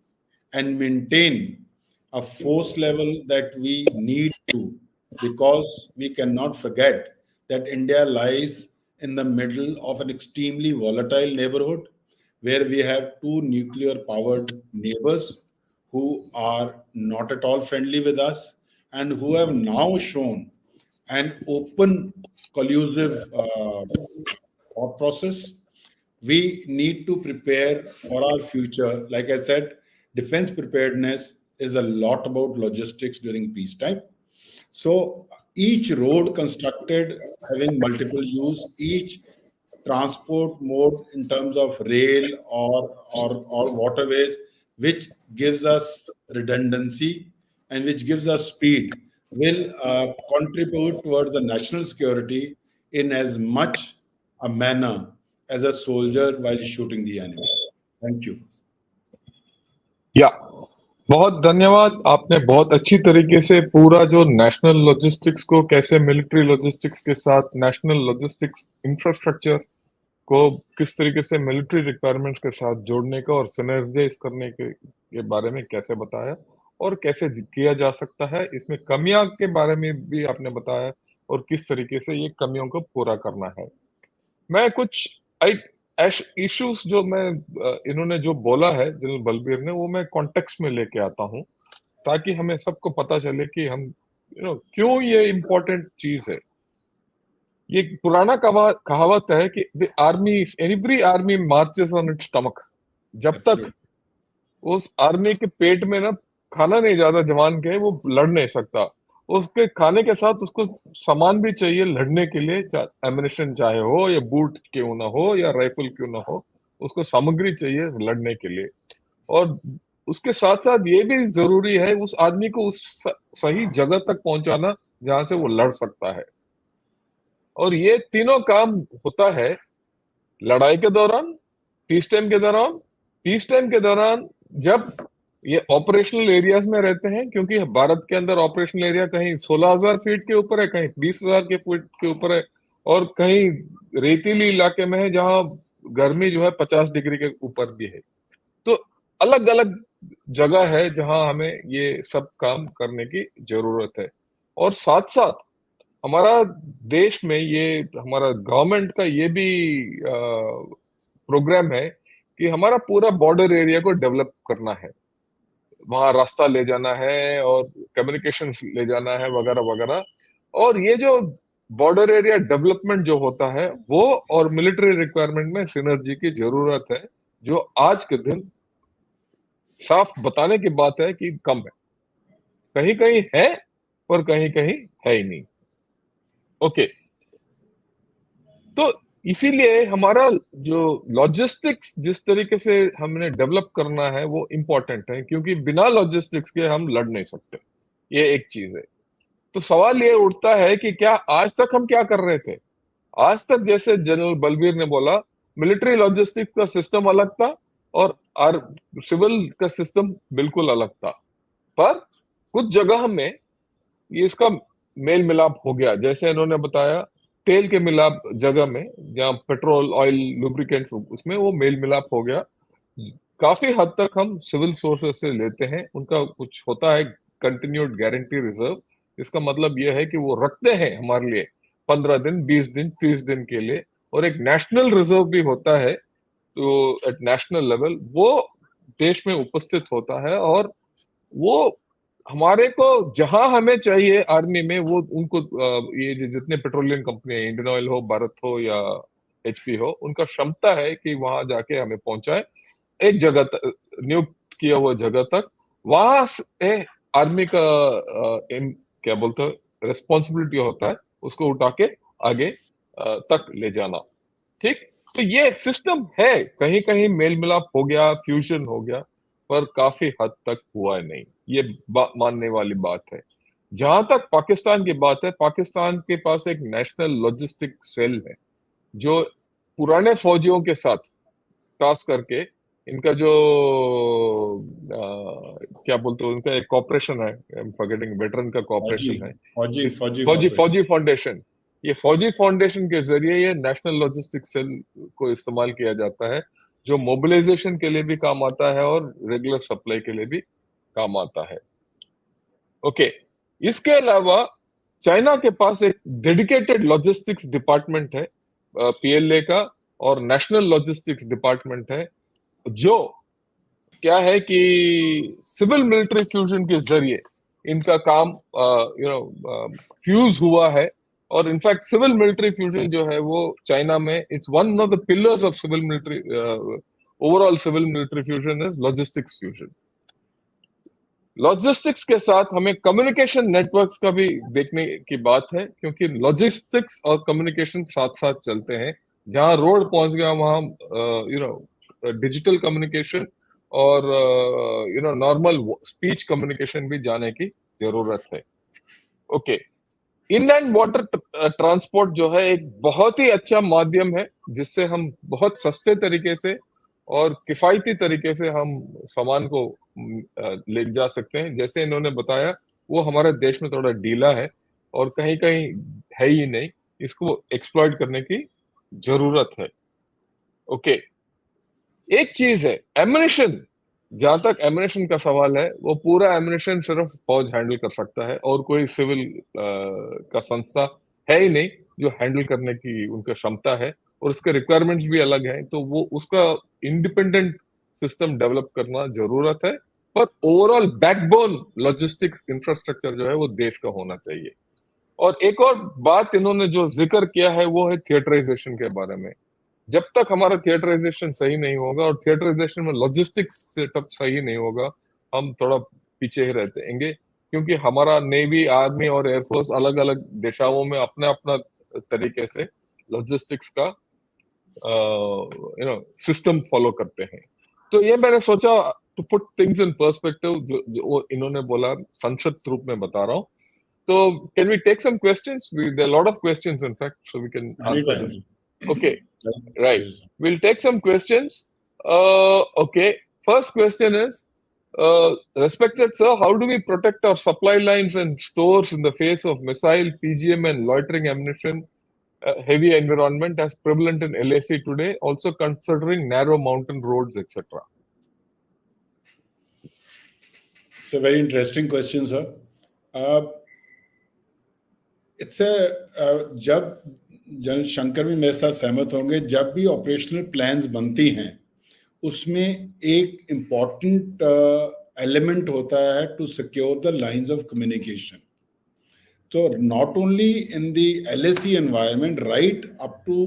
and maintain a force level that we need to, because we cannot forget that India lies in the middle of an extremely volatile neighborhood where we have two nuclear powered neighbors who are not at all friendly with us and who have now shown an open collusive thought process. We need to prepare for our future. Like I said, defense preparedness is a lot about logistics during peacetime. So each road constructed having multiple use, each transport mode in terms of rail or waterways, which gives us redundancy and which gives us speed, will contribute towards the national security in as much a manner as a soldier while shooting the enemy. Thank you. या बहुत धन्यवाद। आपने बहुत अच्छी तरीके से पूरा जो नेशनल लॉजिस्टिक्स को कैसे मिलिट्री लॉजिस्टिक्स के साथ नेशनल लॉजिस्टिक्स इंफ्रास्ट्रक्चर को किस तरीके से मिलिट्री रिक्वायरमेंट्स के साथ जोड़ने का और सिनर्जाइज करने के बारे में कैसे बताया और कैसे किया जा सकता है, इसमें कमियां के बारे में भी आपने बताया और किस तरीके से ये कमियों को पूरा करना है। मैं कुछ इश्यूज जो इन्होंने जो बोला है जनरल बलबीर ने, वो मैं कॉन्टेक्स्ट में लेके आता हूँ ताकि हमें सबको पता चले कि हम क्यों ये इम्पोर्टेंट चीज है। ये पुराना कहावत है कि the army, every army marches on it's stomach. जब तक उस आर्मी के पेट में ना खाना नहीं जाता जवान के, वो लड़ नहीं सकता। उसके खाने के साथ उसको सामान भी चाहिए लड़ने के लिए, एमिनेशन चाहे हो या बूट क्यों ना हो या राइफल क्यों ना हो, उसको सामग्री चाहिए लड़ने के लिए। और उसके साथ साथ ये भी जरूरी है उस आदमी को उस सही जगह तक पहुंचाना जहां से वो लड़ सकता है। और ये तीनों काम होता है लड़ाई के दौरान, पीस टाइम के दौरान। पीस टाइम के दौरान जब ये ऑपरेशनल एरियाज में रहते हैं, क्योंकि भारत के अंदर ऑपरेशनल एरिया कहीं 16,000 फीट के ऊपर है, कहीं 20,000 के फीट के ऊपर है, और कहीं रेतीली इलाके में है जहां गर्मी जो है 50 डिग्री के ऊपर भी है। तो अलग अलग जगह है जहां हमें ये सब काम करने की जरूरत है। और साथ साथ हमारा देश में ये हमारा गवर्नमेंट का ये भी प्रोग्राम है कि हमारा पूरा बॉर्डर एरिया को डेवलप करना है, वहां रास्ता ले जाना है और कम्युनिकेशन ले जाना है वगैरह वगैरह। और ये जो बॉर्डर एरिया डेवलपमेंट जो होता है वो और मिलिट्री रिक्वायरमेंट में सिनर्जी की जरूरत है, जो आज के दिन साफ बताने की बात है कि कम है। कहीं कहीं है और कहीं कहीं है ही नहीं। ओके, तो इसीलिए हमारा जो लॉजिस्टिक्स जिस तरीके से हमने डेवलप करना है वो इम्पोर्टेंट है, क्योंकि बिना लॉजिस्टिक्स के हम लड़ नहीं सकते। ये एक चीज है। तो सवाल ये उठता है कि क्या आज तक हम क्या कर रहे थे? आज तक जैसे जनरल बलबीर ने बोला, मिलिट्री लॉजिस्टिक्स का सिस्टम अलग था और सिविल का सिस्टम बिल्कुल अलग था। पर कुछ जगह में ये इसका मेल मिलाप हो गया, जैसे इन्होंने बताया तेल के मिलाप जगह में, जहाँ पेट्रोल ऑयल लुब्रिकेंट्स, उसमें वो मेल मिलाप हो गया। काफी हद तक हम सिविल सोर्सेस से लेते हैं, उनका कुछ होता है कंटिन्यूड गारंटी रिजर्व। इसका मतलब यह है कि वो रखते हैं हमारे लिए 15 दिन, 20 दिन, 30 दिन के लिए। और एक नेशनल रिजर्व भी होता है, तो एट नेशनल लेवल वो देश में उपस्थित होता है, और वो हमारे को जहां हमें चाहिए आर्मी में, वो उनको ये जितने पेट्रोलियम कंपनी है, इंडियन ऑयल हो, भारत हो या एचपी हो, उनका क्षमता है कि वहां जाके हमें पहुंचाए एक जगह तक, नियुक्त किया हुआ जगह तक। वहां से आर्मी का क्या बोलते हैं, रिस्पॉन्सिबिलिटी होता है उसको उठा के आगे तक ले जाना। ठीक, तो ये सिस्टम है। कहीं कहीं मेल मिलाप हो गया, फ्यूजन हो गया, पर काफी हद तक हुआ नहीं। ये मानने वाली बात है। जहां तक पाकिस्तान की बात है, पाकिस्तान के पास एक नेशनल लॉजिस्टिक सेल है जो पुराने फौजियों के साथ, खास करके इनका जो क्या बोलते हैं, उनका एक कॉपरेशन है, फॉरगेटिंग, वेटरन का फौजी कॉपरेशन है, फौजी इस फौजी फौजी कॉर्पोरेशन। फौजी फाउंडेशन। ये फौजी फाउंडेशन के जरिए ये नेशनल लॉजिस्टिक सेल को इस्तेमाल किया जाता है, जो मोबिलाइजेशन के लिए भी काम आता है और रेगुलर सप्लाई के लिए भी काम आता है। ओके, इसके अलावा चाइना के पास एक डेडिकेटेड लॉजिस्टिक्स डिपार्टमेंट है, पीएलए का, और नेशनल लॉजिस्टिक्स डिपार्टमेंट है, जो क्या है कि सिविल मिलिट्री फ्यूजन के जरिए इनका काम फ्यूज हुआ है। और इनफैक्ट सिविल मिलिट्री फ्यूजन जो है वो चाइना में, it's one of the pillars of civil military, overall civil military fusion is logistics fusion. Logistics के साथ हमें कम्युनिकेशन नेटवर्क्स का भी देखने की बात है, क्योंकि लॉजिस्टिक्स और कम्युनिकेशन साथ साथ चलते हैं। जहां रोड पहुंच गया वहां डिजिटल कम्युनिकेशन और नॉर्मल स्पीच कम्युनिकेशन भी जाने की जरूरत है। ओके, इनलैंड वाटर ट्रांसपोर्ट जो है एक बहुत ही अच्छा माध्यम है जिससे हम बहुत सस्ते तरीके से और किफायती तरीके से हम सामान को ले जा सकते हैं। जैसे इन्होंने बताया, वो हमारे देश में थोड़ा ढीला है और कहीं कहीं है ही नहीं, इसको एक्सप्लॉइट करने की जरूरत है। ओके, एक चीज है एमिनेशन। जहां तक एमिनेशन का सवाल है, वो पूरा एमिनेशन सिर्फ फौज हैंडल कर सकता है और कोई सिविल का संस्था है ही नहीं जो हैंडल करने की उनका क्षमता है, और उसके रिक्वायरमेंट्स भी अलग हैं। तो वो उसका इंडिपेंडेंट सिस्टम डेवलप करना जरूरत है। पर ओवरऑल बैकबोन लॉजिस्टिक्स इंफ्रास्ट्रक्चर जो है वो देश का होना चाहिए। और एक और बात इन्होंने जो जिक्र किया है वो है थिएटराइजेशन के बारे में। जब तक हमारा थिएटराइजेशन सही नहीं होगा और थिएटराइजेशन में लॉजिस्टिक्स सेटअप सही नहीं होगा, हम थोड़ा पीछे ही रहते क्योंकि हमारा नेवी, आर्मी और एयरफोर्स अलग अलग दिशाओं में अपना अपना तरीके से लॉजिस्टिक्स का सिस्टम फॉलो करते हैं। तो ये मैंने सोचा to put things in perspective, जो इन्होंने बोला संक्षिप्त रूप में बता रहा हूँ। तो can we take some questions? There are lot of questions in fact, so we can answer Anytime. Them. Okay, right. Yes. We'll take some questions. Okay. First question is, respected sir, how do we protect our supply lines and stores in the face of missile, PGM, and loitering ammunition, heavy environment as prevalent in LAC today, also considering narrow mountain roads, etc.? It's a very interesting question, sir. It's जब जन शंकर भी मेरे साथ सहमत होंगे, जब भी operational plans बनती हैं उसमें एक इम्पॉर्टेंट एलिमेंट होता है to secure the lines of communication. तो not only in the LAC environment, right up to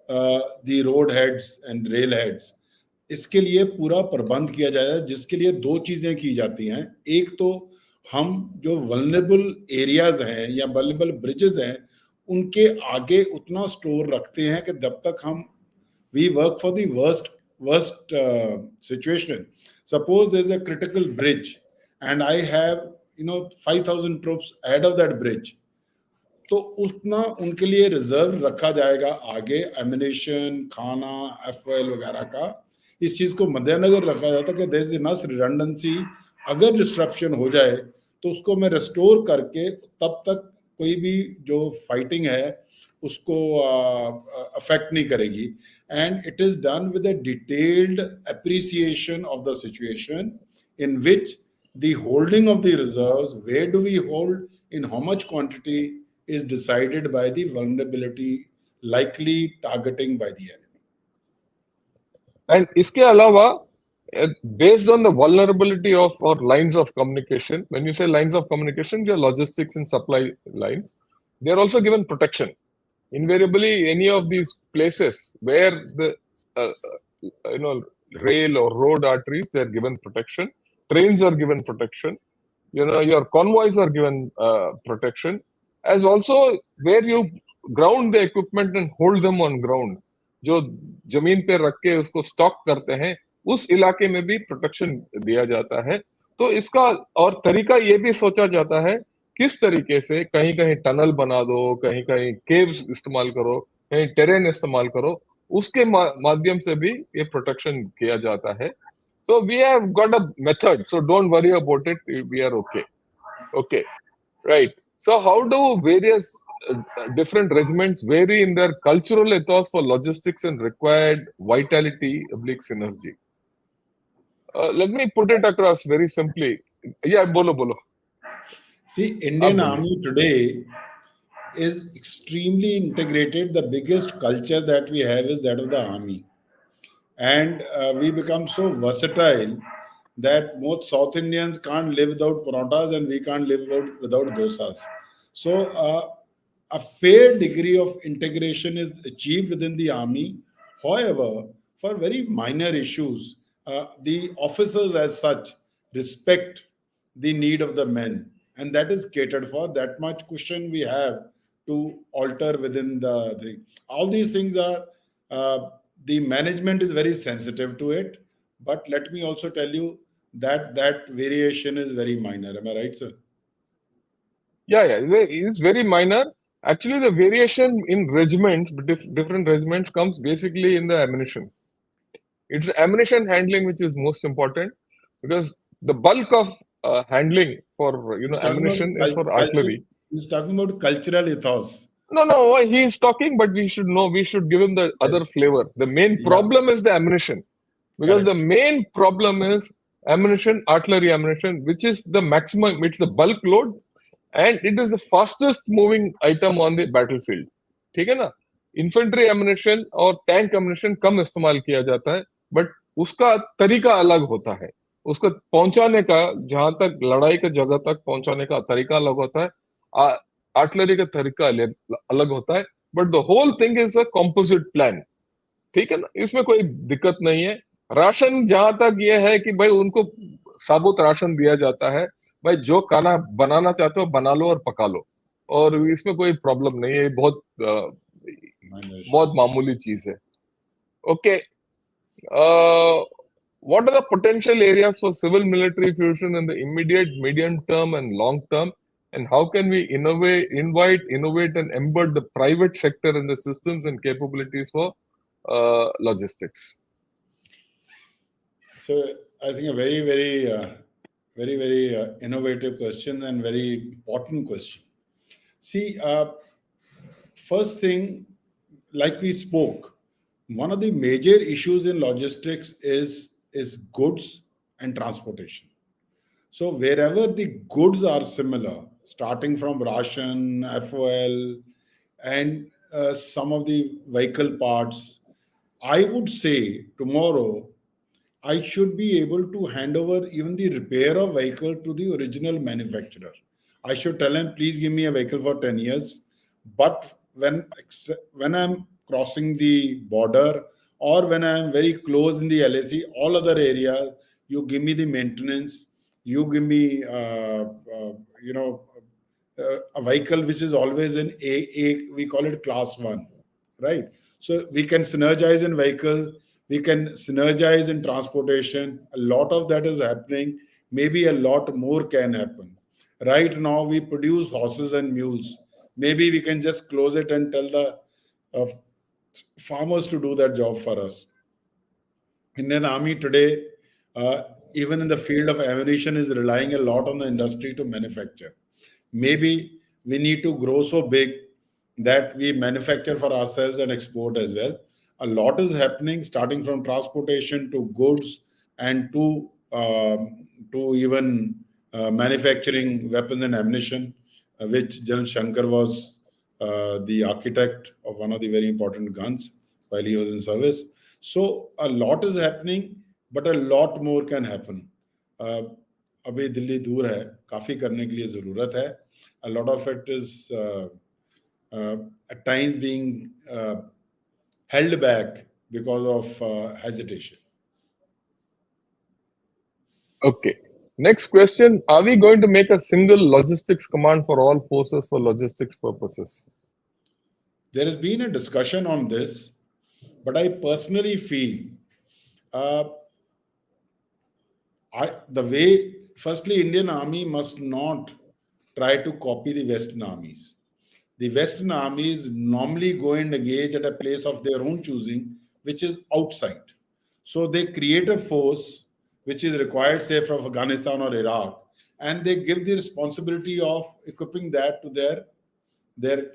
the road heads and rail heads, इसके लिए पूरा प्रबंध किया जाएगा, जिसके लिए दो चीजें की जाती हैं। एक तो हम जो वल्नरेबल एरियाज हैं या वल्नरेबल ब्रिजेस हैं उनके आगे उतना स्टोर रखते हैं कि जब तक हम we work for the worst situation. Suppose there's a critical bridge and I have 5,000 troops ahead of that bridge, तो उतना उनके लिए रिजर्व रखा जाएगा आगे, एमिनेशन, खाना, FOL वगैरह का। इस चीज को मद्देनजर रखा जाता है कि देयर इज इनफ रिडंडेंसी, अगर डिस्ट्रप्शन हो जाए तो उसको मैं रिस्टोर करके तब तक कोई भी जो फाइटिंग है उसको अफेक्ट नहीं करेगी। And it is done with a detailed appreciation of the situation in which the holding of the reserves, where do we hold, in how much quantity, is decided by the vulnerability likely targeting by the enemy. And इसके अलावा, based on the vulnerability of our lines of communication, when you say lines of communication, your logistics and supply lines, they are also given protection. Invariably, any of these places where the rail or road arteries, they are given protection. Trains are given protection. Your convoys are given protection. As also where you ground the equipment and hold them on ground, जो जमीन पे रख के उसको stock करते हैं, उस इलाके में भी प्रोटेक्शन दिया जाता है। तो इसका और तरीका ये भी सोचा जाता है किस तरीके से, कहीं कहीं टनल बना दो, कहीं कहीं केव्स इस्तेमाल करो, कहीं टेरेन इस्तेमाल करो, उसके माध्यम से भी ये प्रोटेक्शन किया जाता है। So we have got a method, so don't worry about it. We are okay. Okay, right. So how do various different regiments vary in their cultural ethos for logistics and required vitality oblique synergy? Let me put it across very simply. Yeah, bolo. See, Indian Aap boliye. Army today is extremely integrated. The biggest culture that we have is that of the army. And we become so versatile that most South Indians can't live without paranthas and we can't live without dosas. So a fair degree of integration is achieved within the army. However, for very minor issues, the officers as such respect the need of the men, and that is catered for. That much cushion we have to alter within the thing. All these things are the management is very sensitive to it, but let me also tell you that that variation is very minor. Am I right, sir? Yeah, it's very minor. Actually, the variation in regiments, different regiments, comes basically in the ammunition. It's ammunition handling which is most important, because the bulk of handling for He's talking about ammunition is for culture. artillery. He's talking about cultural ethos. No, he is talking, but we should know, we should give him the other Yes. flavor. The main Yeah. problem is the ammunition, because the Correct. main problem is ammunition, artillery ammunition, which is the maximum, it's the bulk load, and it is the fastest moving item on the battlefield. ठीक है ना? Infantry ammunition और tank ammunition कम इस्तेमाल किया जाता है, but उसका तरीका अलग होता है, उसको पहुंचाने का, जहां तक लड़ाई के जगह तक पहुंचाने का तरीका अलग होता है, आर्टिलरी का तरीका अलग होता है, but the whole thing is a composite plan. ठीक है ना? इसमें कोई दिक्कत नहीं है। राशन जहां तक ये है कि भाई उनको साबुत राशन दिया जाता है, भाई जो खाना बनाना चाहते हो बना लो और पका लो, और इसमें कोई प्रॉब्लम नहीं है, बहुत Minor issue. बहुत मामूली चीज है। Okay, what are the potential areas for civil military fusion in the immediate, medium term, and long term? And how can we innovate, and embed the private sector in the systems and capabilities for logistics? So I think a very innovative question and very important question. See, first thing, like we spoke, one of the major issues in logistics is goods and transportation. So wherever the goods are similar, starting from ration, FOL, and some of the vehicle parts, I would say tomorrow I should be able to hand over even the repair of vehicle to the original manufacturer. I should tell him, please give me a vehicle for 10 years. But when I'm crossing the border or when I'm very close in the LAC, all other areas, you give me the maintenance, you give me, a vehicle which is always in we call it class one, right? So we can synergize in vehicles, we can synergize in transportation. A lot of that is happening. Maybe a lot more can happen. Right now, we produce horses and mules. Maybe we can just close it and tell the uh, farmers to do that job for us. Indian Army today, even in the field of ammunition, is relying a lot on the industry to manufacture. Maybe we need to grow so big that we manufacture for ourselves and export as well. A lot is happening, starting from transportation to goods and to even manufacturing weapons and ammunition, which General Shankar was the architect of one of the very important guns while he was in service. So a lot is happening, but a lot more can happen. Uh, अभी दिल्ली दूर है, काफी करने के लिए जरूरत है. A lot of it is at times being held back because of hesitation. Okay. Next question: are we going to make a single logistics command for all forces for logistics purposes? There has been a discussion on this, but I personally feel uh, the way, firstly, Indian Army must not try to copy the Western armies. The Western armies normally go and engage at a place of their own choosing, which is outside. So they create a force which is required, say, from Afghanistan or Iraq, and they give the responsibility of equipping that to their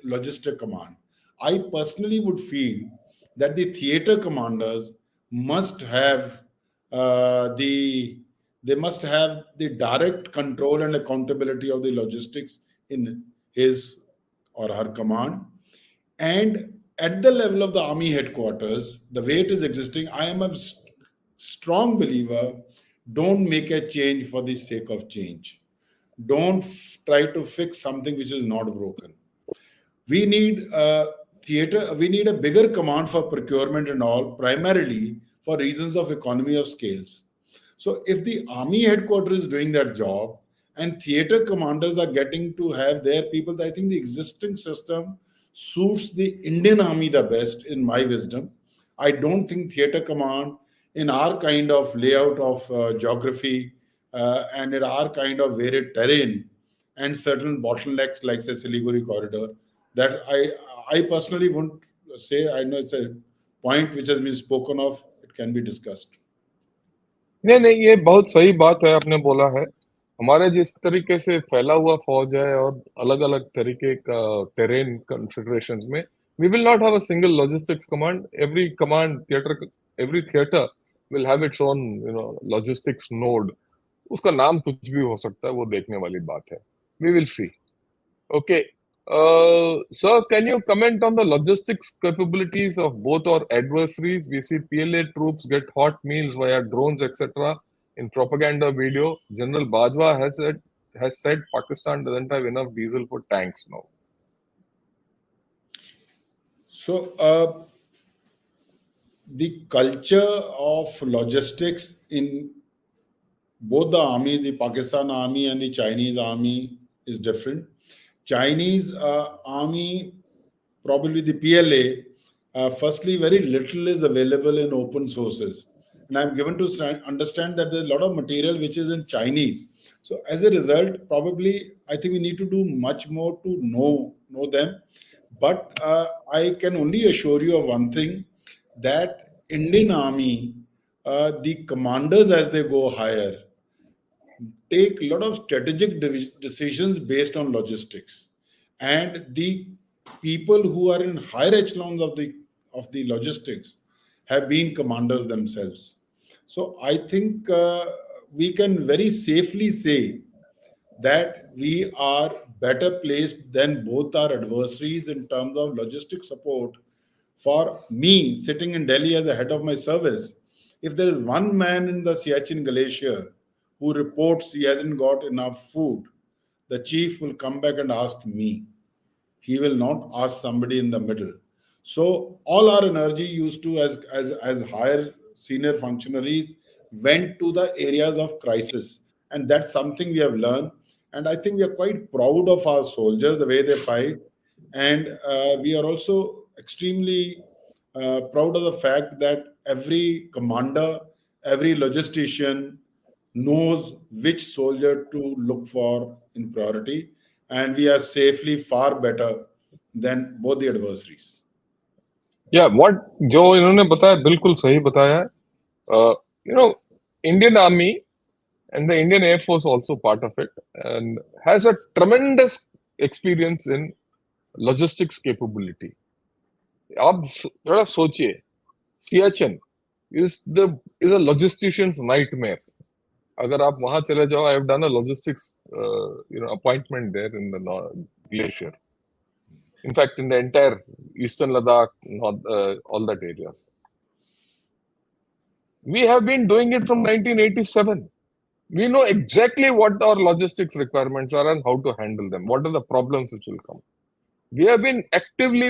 logistic command. I personally would feel that the theater commanders must have the they must have the direct control and accountability of the logistics in his or her command. And at the level of the army headquarters, the way it is existing, I am a strong believer, don't make a change for the sake of change. Don't try to fix something which is not broken. We need a theater, we need a bigger command for procurement and all, primarily for reasons of economy of scales. So if the army headquarters is doing that job and theater commanders are getting to have their people, I think the existing system suits the Indian army the best, in my wisdom. I don't think theater command in our kind of layout of geography and in our kind of varied terrain and certain bottlenecks like say Siliguri corridor that I personally won't say. I know it's a point which has been spoken of. It can be discussed. नहीं नहीं, ये बहुत सही बात है आपने बोला है। हमारे जिस तरीके से फैला हुआ फौज है और अलग अलग तरीके का टेरेन कंसिडरेशंस में, we will not have a single logistics command. Every command theatre, every theatre will have its own logistics node. उसका नाम कुछ भी हो सकता है, वो देखने वाली बात है। We will see. Okay. Sir, can you comment on the logistics capabilities of both our adversaries? We see PLA troops get hot meals via drones, etc. In propaganda video, General Bajwa has said Pakistan doesn't have enough diesel for tanks now. So the culture of logistics in both the armies, the Pakistan army and the Chinese army, is different. Chinese army, probably the PLA, firstly, very little is available in open sources. And I'm given to understand that there's a lot of material which is in Chinese. So as a result, probably, I think we need to do much more to know them. But I can only assure you of one thing, that Indian army, the commanders as they go higher, take a lot of strategic decisions based on logistics, and the people who are in higher echelons of the logistics have been commanders themselves. So I think we can very safely say that we are better placed than both our adversaries in terms of logistic support. For me, sitting in Delhi as the head of my service, if there is one man in the Siachen Glacier who reports he hasn't got enough food, the chief will come back and ask me. He will not ask somebody in the middle. So all our energy used to, as higher senior functionaries, went to the areas of crisis, and that's something we have learned. And I think we are quite proud of our soldiers, the way they fight, and we are also extremely proud of the fact that every commander, every logistician knows which soldier to look for in priority, and we are safely far better than both the adversaries. What जो इन्होंने बताया बिल्कुल सही बताया है। Indian Army and the Indian Air Force also part of it, and has a tremendous experience in logistics capability. आप थोड़ा सोचिए, Siachen is a logistician's nightmare. अगर आप वहां चले जाओ, I have done a logistics appointment there in the glacier. In fact, in the entire eastern Ladakh, all that areas. We have been doing it from 1987. We know exactly what our logistics requirements are and how to handle them. What are the problems which will come? We have been actively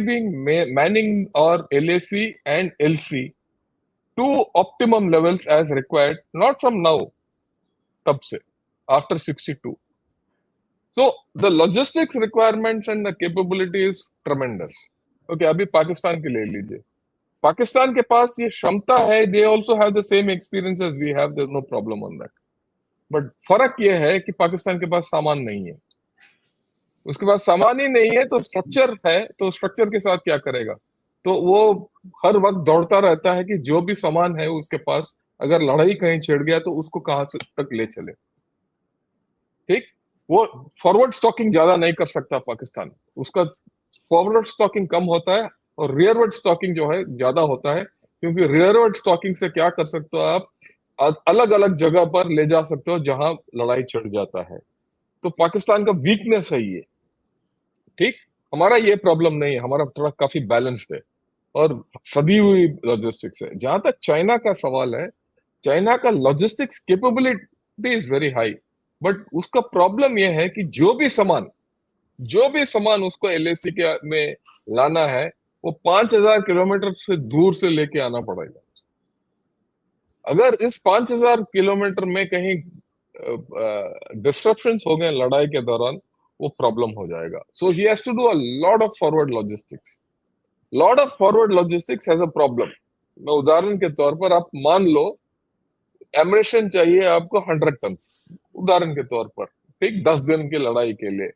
manning our LAC and LC to optimum levels as required, not from now, tab se, after 62. So the logistics requirements and the capability is tremendous. Okay, अभी पाकिस्तान के ले लीजिए। पाकिस्तान के पास ये क्षमता है, they also have the same experience as we have, there's no problem on that. But फर्क ये है कि पाकिस्तान के पास सामान नहीं है। उसके पास सामान ही नहीं है तो स्ट्रक्चर है, तो स्ट्रक्चर के साथ क्या करेगा? तो वो हर वक्त दौड़ता रहता है कि जो भी सामान है उसके पास, अगर लड़ाई कहीं छिड़ गया तो उसको कहां तक ले चले। ठीक, वो फॉरवर्ड स्टॉकिंग ज्यादा नहीं कर सकता पाकिस्तान, उसका फॉरवर्ड स्टॉकिंग कम होता है और रियरवर्ड स्टॉकिंग जो है ज्यादा होता है, क्योंकि रियरवर्ड स्टॉकिंग से क्या कर सकते हो आप, अलग अलग जगह पर ले जा सकते हो जहां लड़ाई छिड़ जाता है। तो पाकिस्तान का वीकनेस है ये। ठीक, हमारा ये प्रॉब्लम नहीं है, हमारा थोड़ा काफी बैलेंस्ड है और सदी हुई लॉजिस्टिक्स है। जहां तक चाइना का सवाल है, चाइना का logistics capability is very high, but उसका प्रॉब्लम यह है कि जो भी सामान उसको एलएसी के में लाना है, वो 5000 किलोमीटर से दूर से लेके आना पड़ेगा। अगर इस 5000 किलोमीटर में कहीं डिस्ट्रप्शंस हो गए लड़ाई के दौरान, वो प्रॉब्लम हो जाएगा। So he has to do a lot of forward logistics has a problem. मैं उदाहरण के तौर पर, आप मान लो एमिनेशन चाहिए आपको 100 टन, उदाहरण के तौर पर, ठीक, 10 दिन की लड़ाई के लिए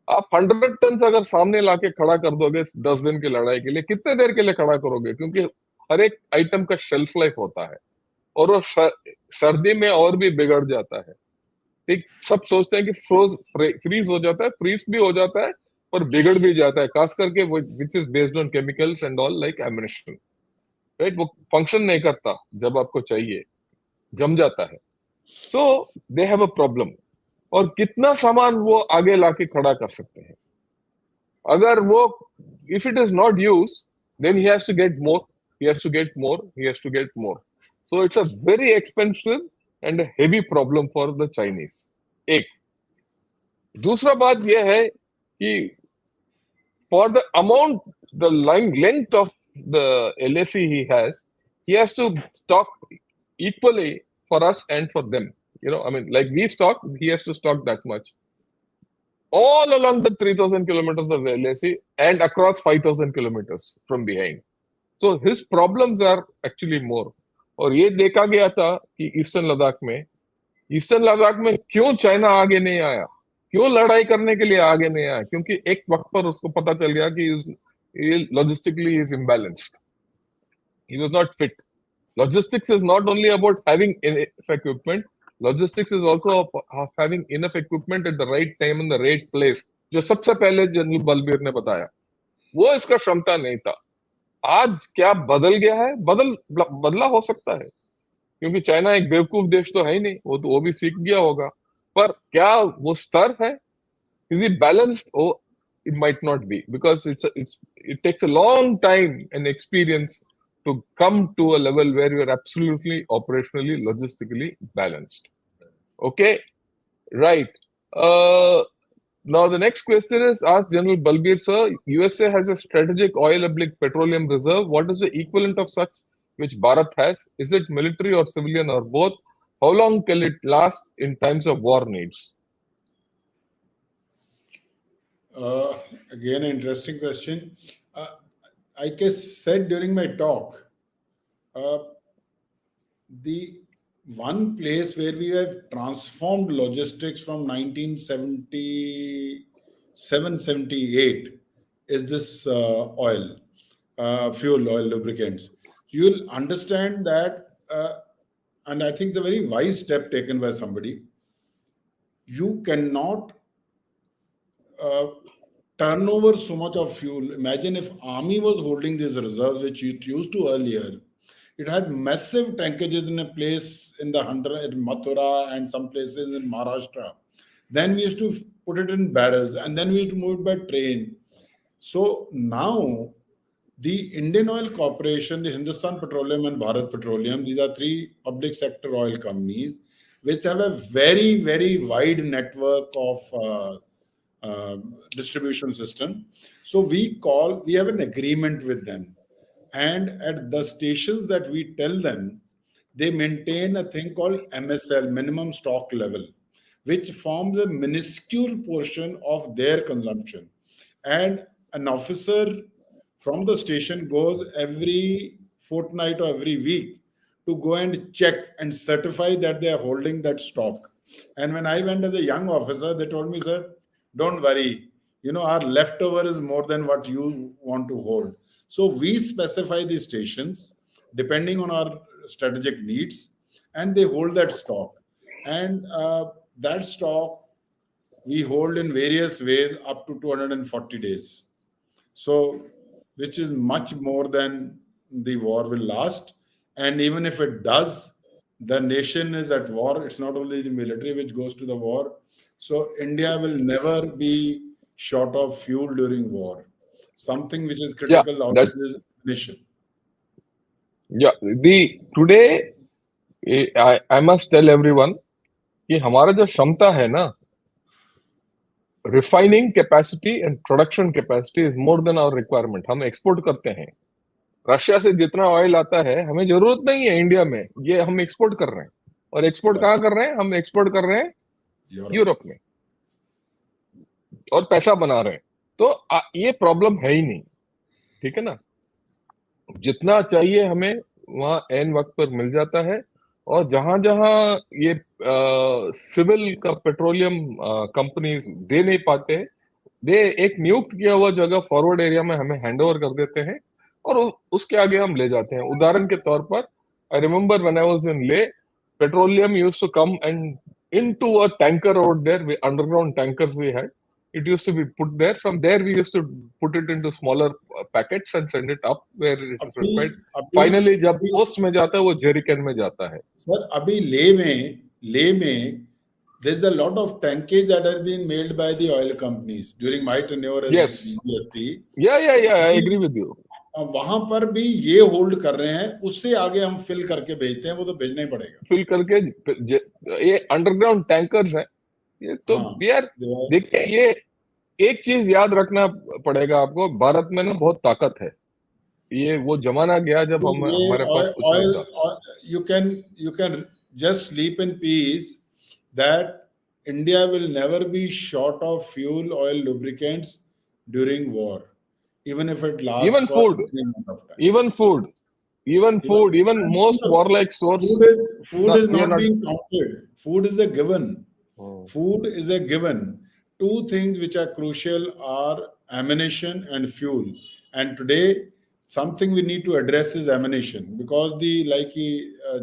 आप 100 टन अगर सामने लाके खड़ा कर दोगे 10 दिन की लड़ाई के लिए, कितने देर के लिए खड़ा करोगे? क्योंकि हर एक आइटम का शेल्फ लाइफ होता है और वो सर्दी में और भी बिगड़ जाता है। ठीक, सब सोचते हैं कि फ्रीज हो जाता है, फ्रीज भी हो जाता है पर बिगड़ भी जाता है, खास करके which is based on chemicals and all like amination, right? वो फंक्शन नहीं करता जब आपको चाहिए, जम जाता है। So they have a problem. और कितना सामान वो आगे लाके खड़ा कर सकते हैं? अगर वो, if it is not used, then he has to get more, he has to get more, he has to get more. So it's a very expensive and a heavy problem for the Chinese. एक दूसरा बात यह है कि for the amount, the length of the LAC he has to stock equally for us and for them. You know, I mean, like we stock, he has to stock that much all along the 3,000 kilometers of LAC and across 5,000 kilometers from behind. So his problems are actually more. और ये देखा गया था कि eastern Ladakh में क्यों China आगे नहीं आया, क्यों लड़ाई करने के लिए आगे नहीं आया? क्योंकि एक वक्त पर उसको पता चल गया कि logistically is imbalanced, he was not fit. Logistics is not only about having enough equipment, logistics is also of having enough equipment at the right time in the right place, जो सबसे पहले जनरल बलबीर ने बताया, वो इसका क्षमता नहीं था। आज क्या बदल गया है? बदला हो सकता है, क्योंकि चाइना एक बेवकूफ देश तो है ही नहीं, वो भी सीख गया होगा। पर क्या वो स्तर है? Is it balanced? Oh, it might not be, because it takes a long time and experience to come to a level where you're absolutely operationally, logistically balanced. Okay, right. Now the next question is asked General Balbir sir. USA has a strategic oil/petroleum reserve. What is the equivalent of such which Bharat has? Is it military or civilian or both? How long can it last in times of war needs? Again, an interesting question. I guess said during my talk, the one place where we have transformed logistics from 1977-78 is this fuel oil lubricants. You'll understand that, and I think it's a very wise step taken by somebody. You cannot turn over so much of fuel. Imagine if army was holding these reserves, which it used to earlier. It had massive tankages in a place in Mathura and some places in Maharashtra. Then we used to put it in barrels, and then we used to move it by train. So now the Indian Oil Corporation, the Hindustan Petroleum and Bharat Petroleum, these are three public sector oil companies which have a very, very wide network of distribution system. So we have an agreement with them, and at the stations that we tell them, they maintain a thing called MSL, minimum stock level, which forms a minuscule portion of their consumption. And an officer from the station goes every fortnight or every week to go and check and certify that they are holding that stock. And when I went as a young officer, they told me, sir, don't worry, our leftover is more than what you want to hold. So we specify the stations depending on our strategic needs, and they hold that stock. And that stock we hold in various ways up to 240 days. So, which is much more than the war will last. And even if it does, the nation is at war. It's not only the military which goes to the war. So India will never be short of fuel during war. Something which is critical always is ammunition. Yeah, today I must tell everyone कि हमारा जो क्षमता है ना, refining capacity and production capacity is more than our requirement. हम export करते हैं. Russia से जितना ऑयल आता है हमें जरूरत नहीं है इंडिया में, ये हम एक्सपोर्ट कर रहे हैं. और एक्सपोर्ट कहाँ कर रहे हैं? हम एक्सपोर्ट कर रहे हैं यूरोप में, और पैसा बना रहे हैं. तो ये प्रॉब्लम है ही नहीं, ठीक है ना. जितना चाहिए हमें वहां एन वक्त पर मिल जाता है. और जहां जहां ये सिविल का पेट्रोलियम कंपनीज दे नहीं पाते, दे एक नियुक्त किया हुआ जगह फॉरवर्ड एरिया में हमें हैंड ओवर कर देते हैं और उसके आगे हम ले जाते हैं। उदाहरण के तौर पर, I remember when I was in Leh, petroleum used to come and into a tanker over there, underground tankers we had. It used to be put there. From there, we used to put it into smaller packets and send it up where it is अभी required. अभी Finally, जब अभी post में जाता है, वो jerrycan में जाता है। सर अभी ले में there's a lot of tankage that has been made by the oil companies during my tenure as Yes. GST. Yeah, I agree with you. वहां पर भी ये होल्ड कर रहे हैं, उससे आगे हम फिल करके भेजते हैं, वो तो भेजना ही पड़ेगा। फिल करके ये अंडरग्राउंड टैंकर्स हैं ये तो हाँ, यार देखिए, ये एक चीज याद रखना पड़ेगा आपको, भारत में ना बहुत ताकत है। ये वो जमाना गया जब हम हमारे पास कुछ नहीं था। you can just sleep in peace that India will never be short of fuel, oil, lubricants during war, even if it lasts Even for food, any amount of time. even most warlike stores. Food is we are not being counted. Food is a given. Food is a given. Two things which are crucial are ammunition and fuel. And today, something we need to address is ammunition, because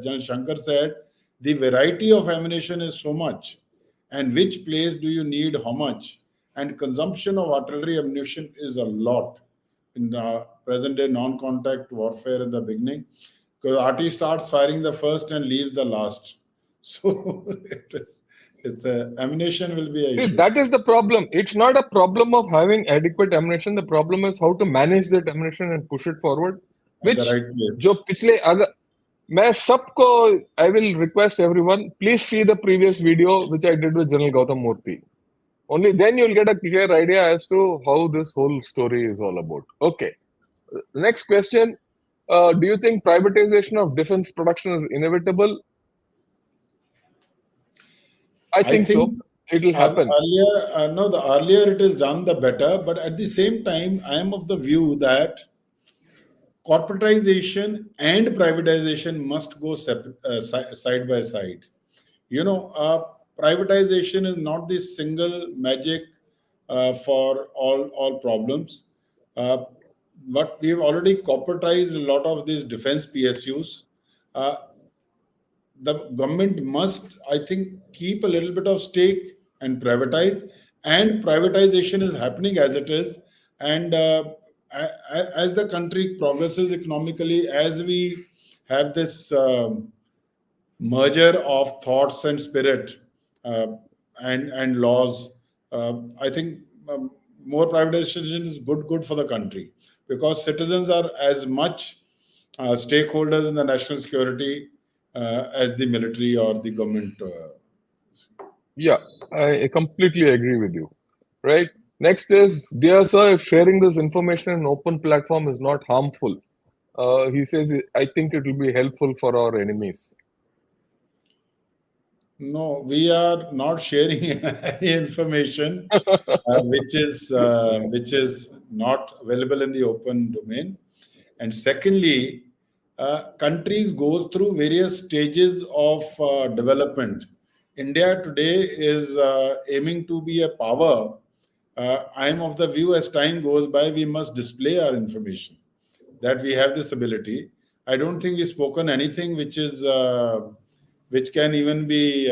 Jan Shankar said, the variety of ammunition is so much, and which place do you need how much, and consumption of artillery ammunition is a lot in the present day non-contact warfare in the beginning, because RT starts firing the first and leaves the last. So ammunition will be a See, issue. that is the problem. It's not a problem of having adequate ammunition. The problem is how to manage that ammunition and push it forward. At Which the right place. जो पिछले अगर मैं सबको, I will request everyone, please see the previous video which I did with General Gautam Murthy. Only then you'll get a clear idea as to how this whole story is all about. Okay. Next question. Do you think privatization of defense production is inevitable? I think so. It will happen. The earlier it is done, the better. But at the same time, I am of the view that corporatization and privatization must go side by side. Privatization is not the single magic for all problems. But we've already corporatized a lot of these defense PSUs. The government must, I think, keep a little bit of stake and privatize. And privatization is happening as it is. And as the country progresses economically, as we have this merger of thoughts and spirit and laws, I think more privatization is good for the country, because citizens are as much stakeholders in the national security as the military or the government. Yeah, I completely agree with you. Right. Next is, dear sir, if sharing this information in an open platform is not harmful, he says, I think it will be helpful for our enemies. No, we are not sharing any information which is not available in the open domain. And secondly, countries go through various stages of development. India today is aiming to be a power. I am of the view, as time goes by, we must display our information, that we have this ability. I don't think we've spoken anything which which can even be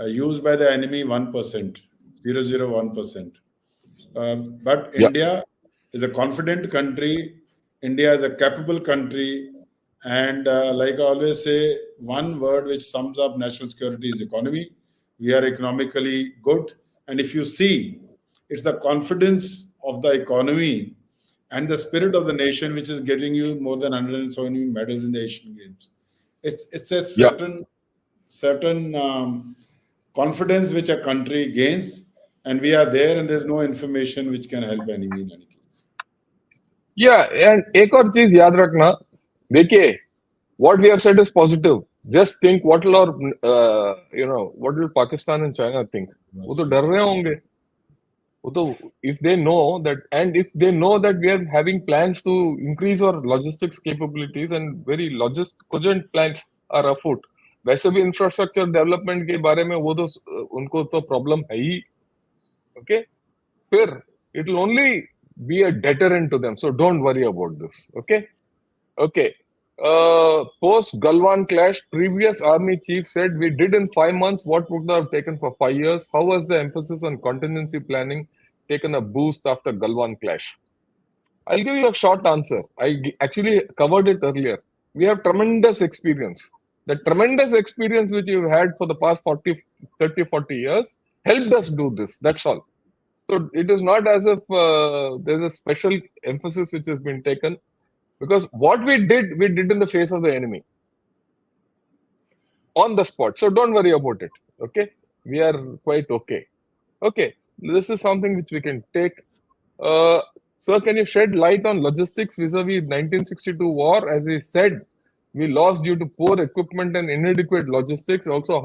used by the enemy 1%, 0.001%. But India is a confident country. India is a capable country. And like I always say, one word which sums up national security is economy. We are economically good. And if you see, it's the confidence of the economy and the spirit of the nation which is getting you more than 100 and so many medals in the Asian Games. It's a certain confidence which a country gains, and we are there, and there's no information which can help enemy in any case. Yeah, and एक और चीज याद रखना, देखिए, what we have said is positive. Just think what will what will Pakistan and China think? वो तो डर रहे होंगे. वो तो, if they know that, and if they know that we are having plans to increase our logistics capabilities and very cogent plans are afoot. वैसे भी infrastructure development के बारे में वो तो उनको तो प्रॉब्लम है ही. Okay, फिर it will only be a deterrent to them. So don't worry about this. Okay. Okay. Post Galwan clash, previous army chief said we did in 5 months what would have taken for 5 years. How was the emphasis on contingency planning taken a boost after Galwan clash? I'll give you a short answer. Actually covered it earlier. We have tremendous experience. The tremendous experience which you've had for the past 40 years helped us do this. That's all. So it is not as if there's a special emphasis which has been taken, because what we did in the face of the enemy on the spot. So don't worry about it. Okay, we are quite okay. Okay, this is something which we can take. Sir, can you shed light on logistics vis-a-vis 1962 war? As he said, we lost due to poor equipment and inadequate logistics. Also,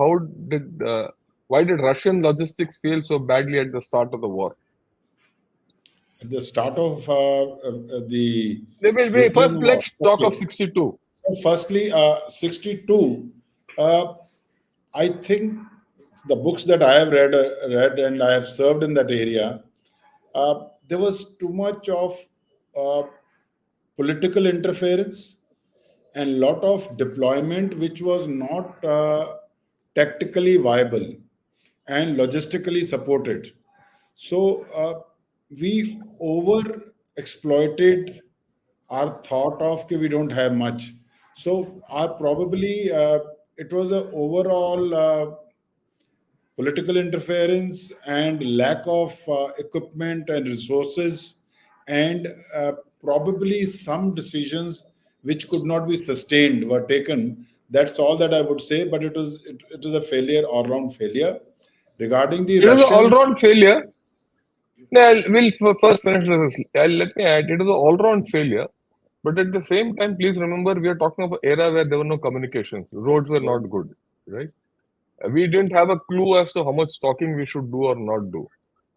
why did Russian logistics fail so badly at the start of the war? At the start of the First, Ukraine war. let's talk of Okay. 62. So firstly, 62, I think the books that I have read and I have served in that area, there was too much of political interference and lot of deployment which was not tactically viable and logistically supported. So we over exploited our thought of that we don't have much. So our probably it was a overall political interference and lack of equipment and resources, and probably some decisions which could not be sustained were taken. That's all that I would say. But it was a failure, all round failure. Regarding the It was an Russian, all-round failure. We'll first finish this. Let me add, it was an all-round failure. But at the same time, please remember, we are talking of an era where there were no communications. Roads were not good, right? We didn't have a clue as to how much stocking we should do or not do.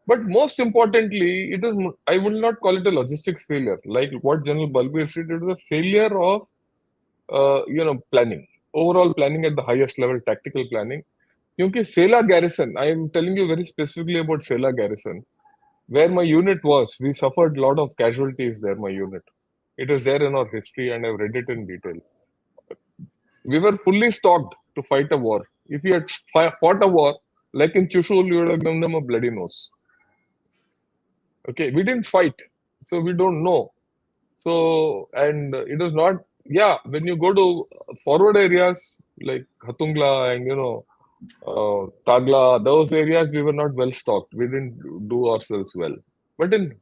But most importantly, I will not call it a logistics failure. Like what General Balbir said, it was a failure of, planning. Overall planning at the highest level, tactical planning. Because Sela Garrison, I am telling you very specifically about Sela Garrison, where my unit was, we suffered a lot of casualties there, my unit. It is there in our history and I've read it in detail. We were fully stocked to fight a war. If you had fought a war, like in Chushul, you would have given them a bloody nose. Okay, we didn't fight, so we don't know. So, and it was not, when you go to forward areas like Hatungla and, Tagla, those areas, we were not well stocked. We didn't do ourselves well. But in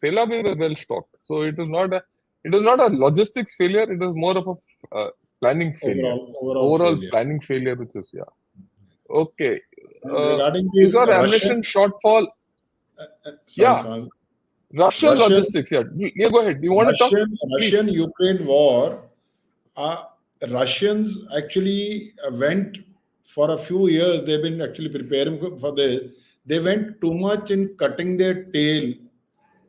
Sela, we were well stocked. So it was not a logistics failure. It was more of a planning failure. overall failure. Planning failure, which is, Okay. Regarding Is the our ammunition shortfall? Russian logistics. Yeah, go ahead. You want to talk? Russian-Ukraine war. Russians actually went for a few years. They've been actually preparing for this. They went too much in cutting their tail,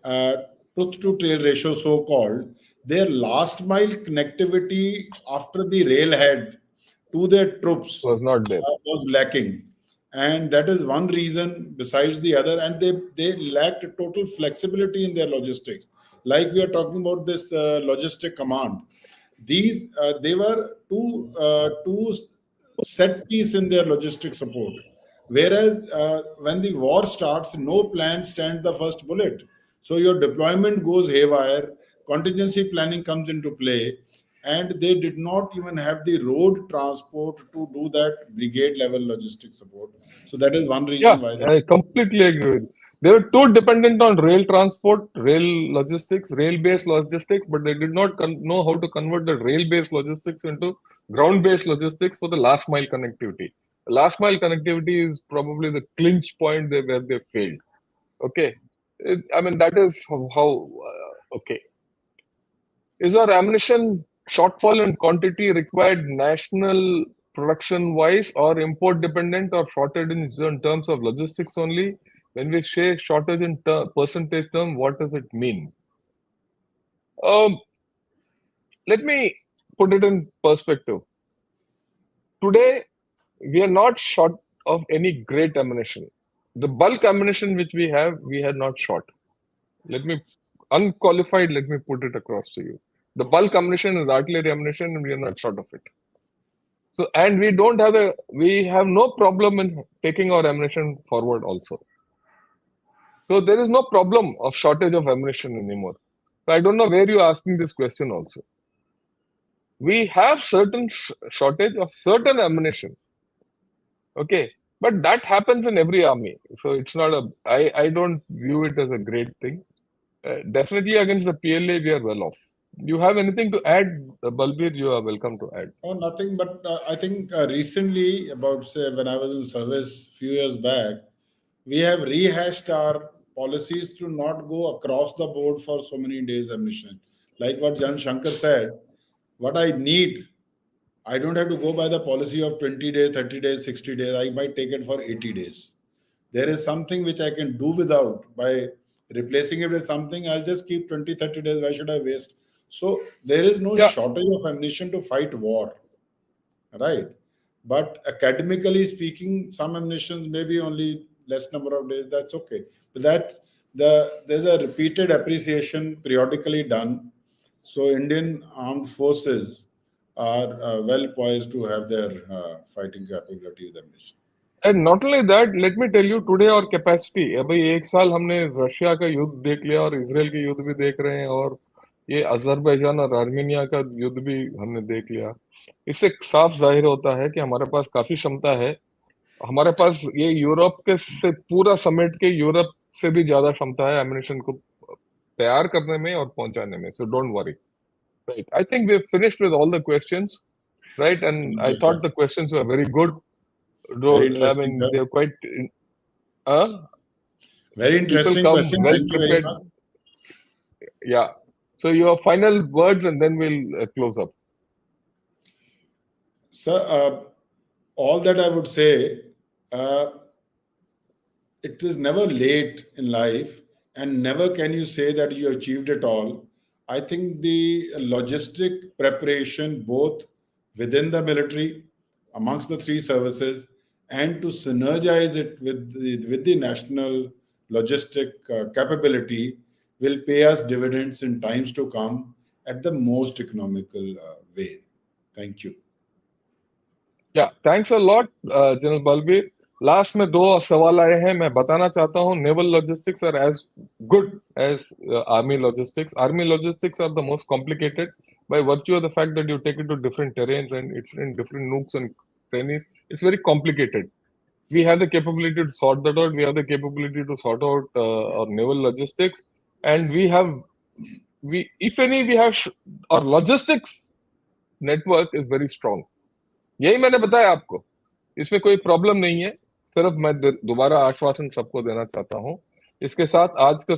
tooth to tail ratio, so called. Their last mile connectivity after the railhead to their troops was not there. Was lacking. And that is one reason besides the other. And they lacked total flexibility in their logistics. Like we are talking about this logistic command. These they were too set piece in their logistic support. Whereas when the war starts, no plan stands the first bullet. So your deployment goes haywire, contingency planning comes into play, and they did not even have the road transport to do that brigade level logistic support. So that is one reason why. I completely agree with you. They were too dependent on rail transport, rail logistics, rail-based logistics, but they did not know how to convert the rail-based logistics into ground-based logistics for the last mile connectivity. The last mile connectivity is probably the clinch point where they failed. Okay. That is how okay. Is our ammunition shortfall in quantity required national production wise or import dependent or shortage in terms of logistics only? When we say shortage in percentage term, what does it mean? Let me put it in perspective. today we are not short of any great ammunition. The bulk ammunition which we have, we had not short. Let me unqualified. Let me put it across to you. The bulk ammunition is artillery ammunition, and we are not short of it. So, and we have no problem in taking our ammunition forward also. So there is no problem of shortage of ammunition anymore. So I don't know where you're asking this question also. We have certain shortage of certain ammunition. Okay. But that happens in every army. So it's not I don't view it as a great thing. Definitely against the PLA, we are well off. You have anything to add, Balbir? You are welcome to add. Oh, nothing. But I think recently, about say when I was in service few years back, we have rehashed our policies to not go across the board for so many days ammunition. Like what Jan Shankar said, what I need, I don't have to go by the policy of 20 days, 30 days, 60 days. I might take it for 80 days. There is something which I can do without by replacing it with something. I'll just keep 20, 30 days. Why should I waste? So there is no Yeah, shortage of ammunition to fight war, right? But academically speaking, some ammunitions maybe only less number of days. That's okay. But there's a repeated appreciation periodically done. So Indian armed forces are well poised to have their fighting capability with ammunition. and not only that, let me tell you today our capacity. अभी एक साल हमने Russia का युद्ध देख लिया और Israel के युद्ध भी देख रहे हैं और ये अजरबैजान और आर्मेनिया का युद्ध भी हमने देख लिया. इससे साफ जाहिर होता है कि हमारे पास काफी क्षमता है. हमारे पास ये यूरोप के से पूरा समेट के यूरोप से भी ज्यादा क्षमता है एमिनेशन को तैयार करने में और पहुंचाने में. So don't worry. Right. I think we've finished with all the questions, right? And I Yes, thought sir. the questions were very good. Very I interesting, mean, sir. they're quite, uh, Very people interesting come question. well Thank you very prepared. much. Yeah. So your final words and then we'll close up. Sir, all that I would say, uh, it is never late in life, and never can you say that you achieved it all. I think the logistic preparation, both within the military, amongst the three services, and to synergize it with the national logistic capability, will pay us dividends in times to come at the most economical way. Thank you. Yeah, thanks a lot, General Balbir. Last में दो सवाल आए हैं. मैं बताना चाहता हूँ naval logistics are as good as army logistics. Army logistics are the most complicated by virtue of the fact that you take it to different terrains and it's in different nooks and crannies. It's very complicated. We have the capability to sort that out. We have the capability to sort out our naval logistics, and if any, our logistics network is very strong. यही मैंने बताया आपको. इसमें कोई problem नहीं है. सिर्फ मैं दोबारा आश्वासन सबको देना चाहता हूं. इसके साथ आज का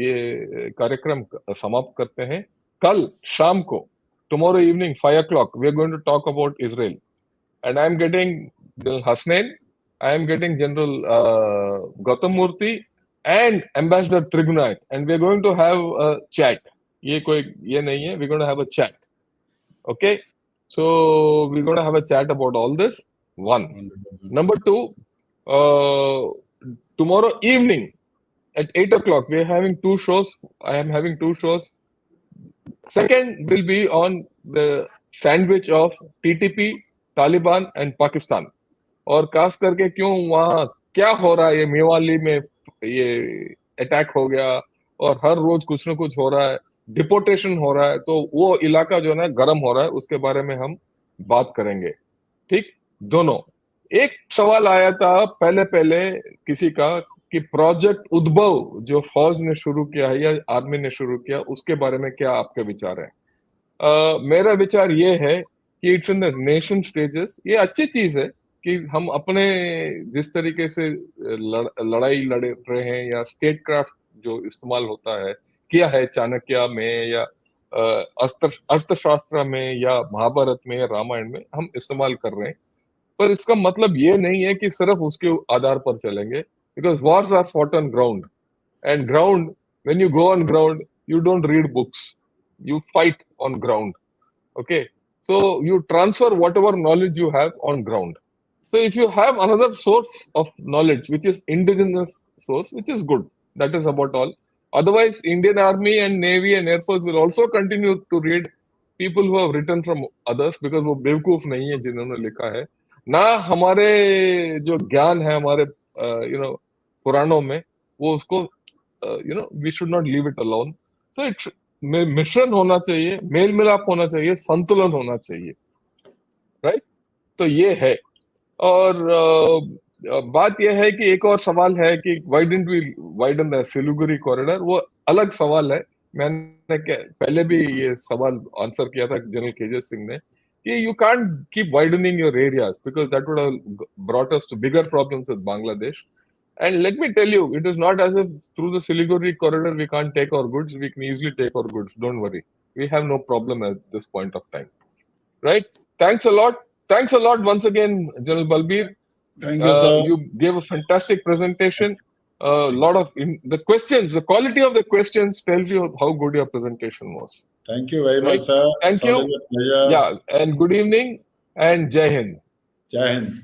ये कार्यक्रम समाप्त करते हैं. कल शाम को tomorrow evening 5 o'clock we are going to talk about Israel, and I am getting General Hasnain, I am getting General Gautam Murthy and Ambassador Trigunath, and we are going to have a chat. ये नहीं है. We're going to have a chat. Okay, so we're going to have a chat about all this. One. Number two, tomorrow evening at 8 o'clock we are having two shows. I am having two shows. Second will be on the sandwich of TTP, Taliban and Pakistan. और खास करके क्यों वहाँ क्या हो रहा है. ये मेवाली में ये अटैक हो गया और हर रोज कुछ ना कुछ हो रहा है. डिपोटेशन हो रहा है. तो वो इलाका जो है ना गर्म हो रहा है. उसके बारे में हम बात करेंगे. ठीक. दोनों. एक सवाल आया था पहले पहले किसी का कि प्रोजेक्ट उद्भव जो फौज ने शुरू किया है या आर्मी ने शुरू किया, उसके बारे में क्या आपके विचार हैं? मेरा विचार ये है कि it's in the nation stages. ये अच्छी चीज है कि हम अपने जिस तरीके से लड़ाई लड़ रहे हैं या स्टेट क्राफ्ट जो इस्तेमाल होता है किया है चाणक्य में या अर्थशास्त्र में या महाभारत में या रामायण में हम इस्तेमाल कर रहे हैं. पर इसका मतलब ये नहीं है कि सिर्फ उसके आधार पर चलेंगे. Because wars are fought on ground, and ground, when you go on ground, you don't read books, you fight on ground. Okay, So you transfer whatever knowledge you have on ground. So if you have another source of knowledge, which is indigenous source, which is good, that is about all. Otherwise, Indian Army and Navy and Air Force will also continue to read people who have written from others because वो बेवकूफ नहीं है जिन्होंने लिखा है ना हमारे जो ज्ञान है हमारे पुराणों में वो उसको we should not leave it alone so it मिश्रण होना चाहिए मेल मिलाप होना चाहिए संतुलन होना चाहिए राइट तो ये है और बात यह है कि एक और सवाल है कि why didn't we widen the Siliguri corridor वो अलग सवाल है मैंने पहले भी ये सवाल आंसर किया था जनरल केजे सिंह ने कि you can't keep widening your areas because that would have brought us to bigger problems with Bangladesh and let me tell you it is not as if through the Siliguri corridor we can't take our goods we can easily take our goods don't worry we have no problem at this point of time right thanks a lot once again General Balbir. Thank you, sir. You gave a fantastic presentation. A lot of the questions, the quality of the questions tells you how good your presentation was. Thank you very Right? much, sir. Thank It's you. always a pleasure. Yeah, and good evening and Jai Hind. Jai Hind.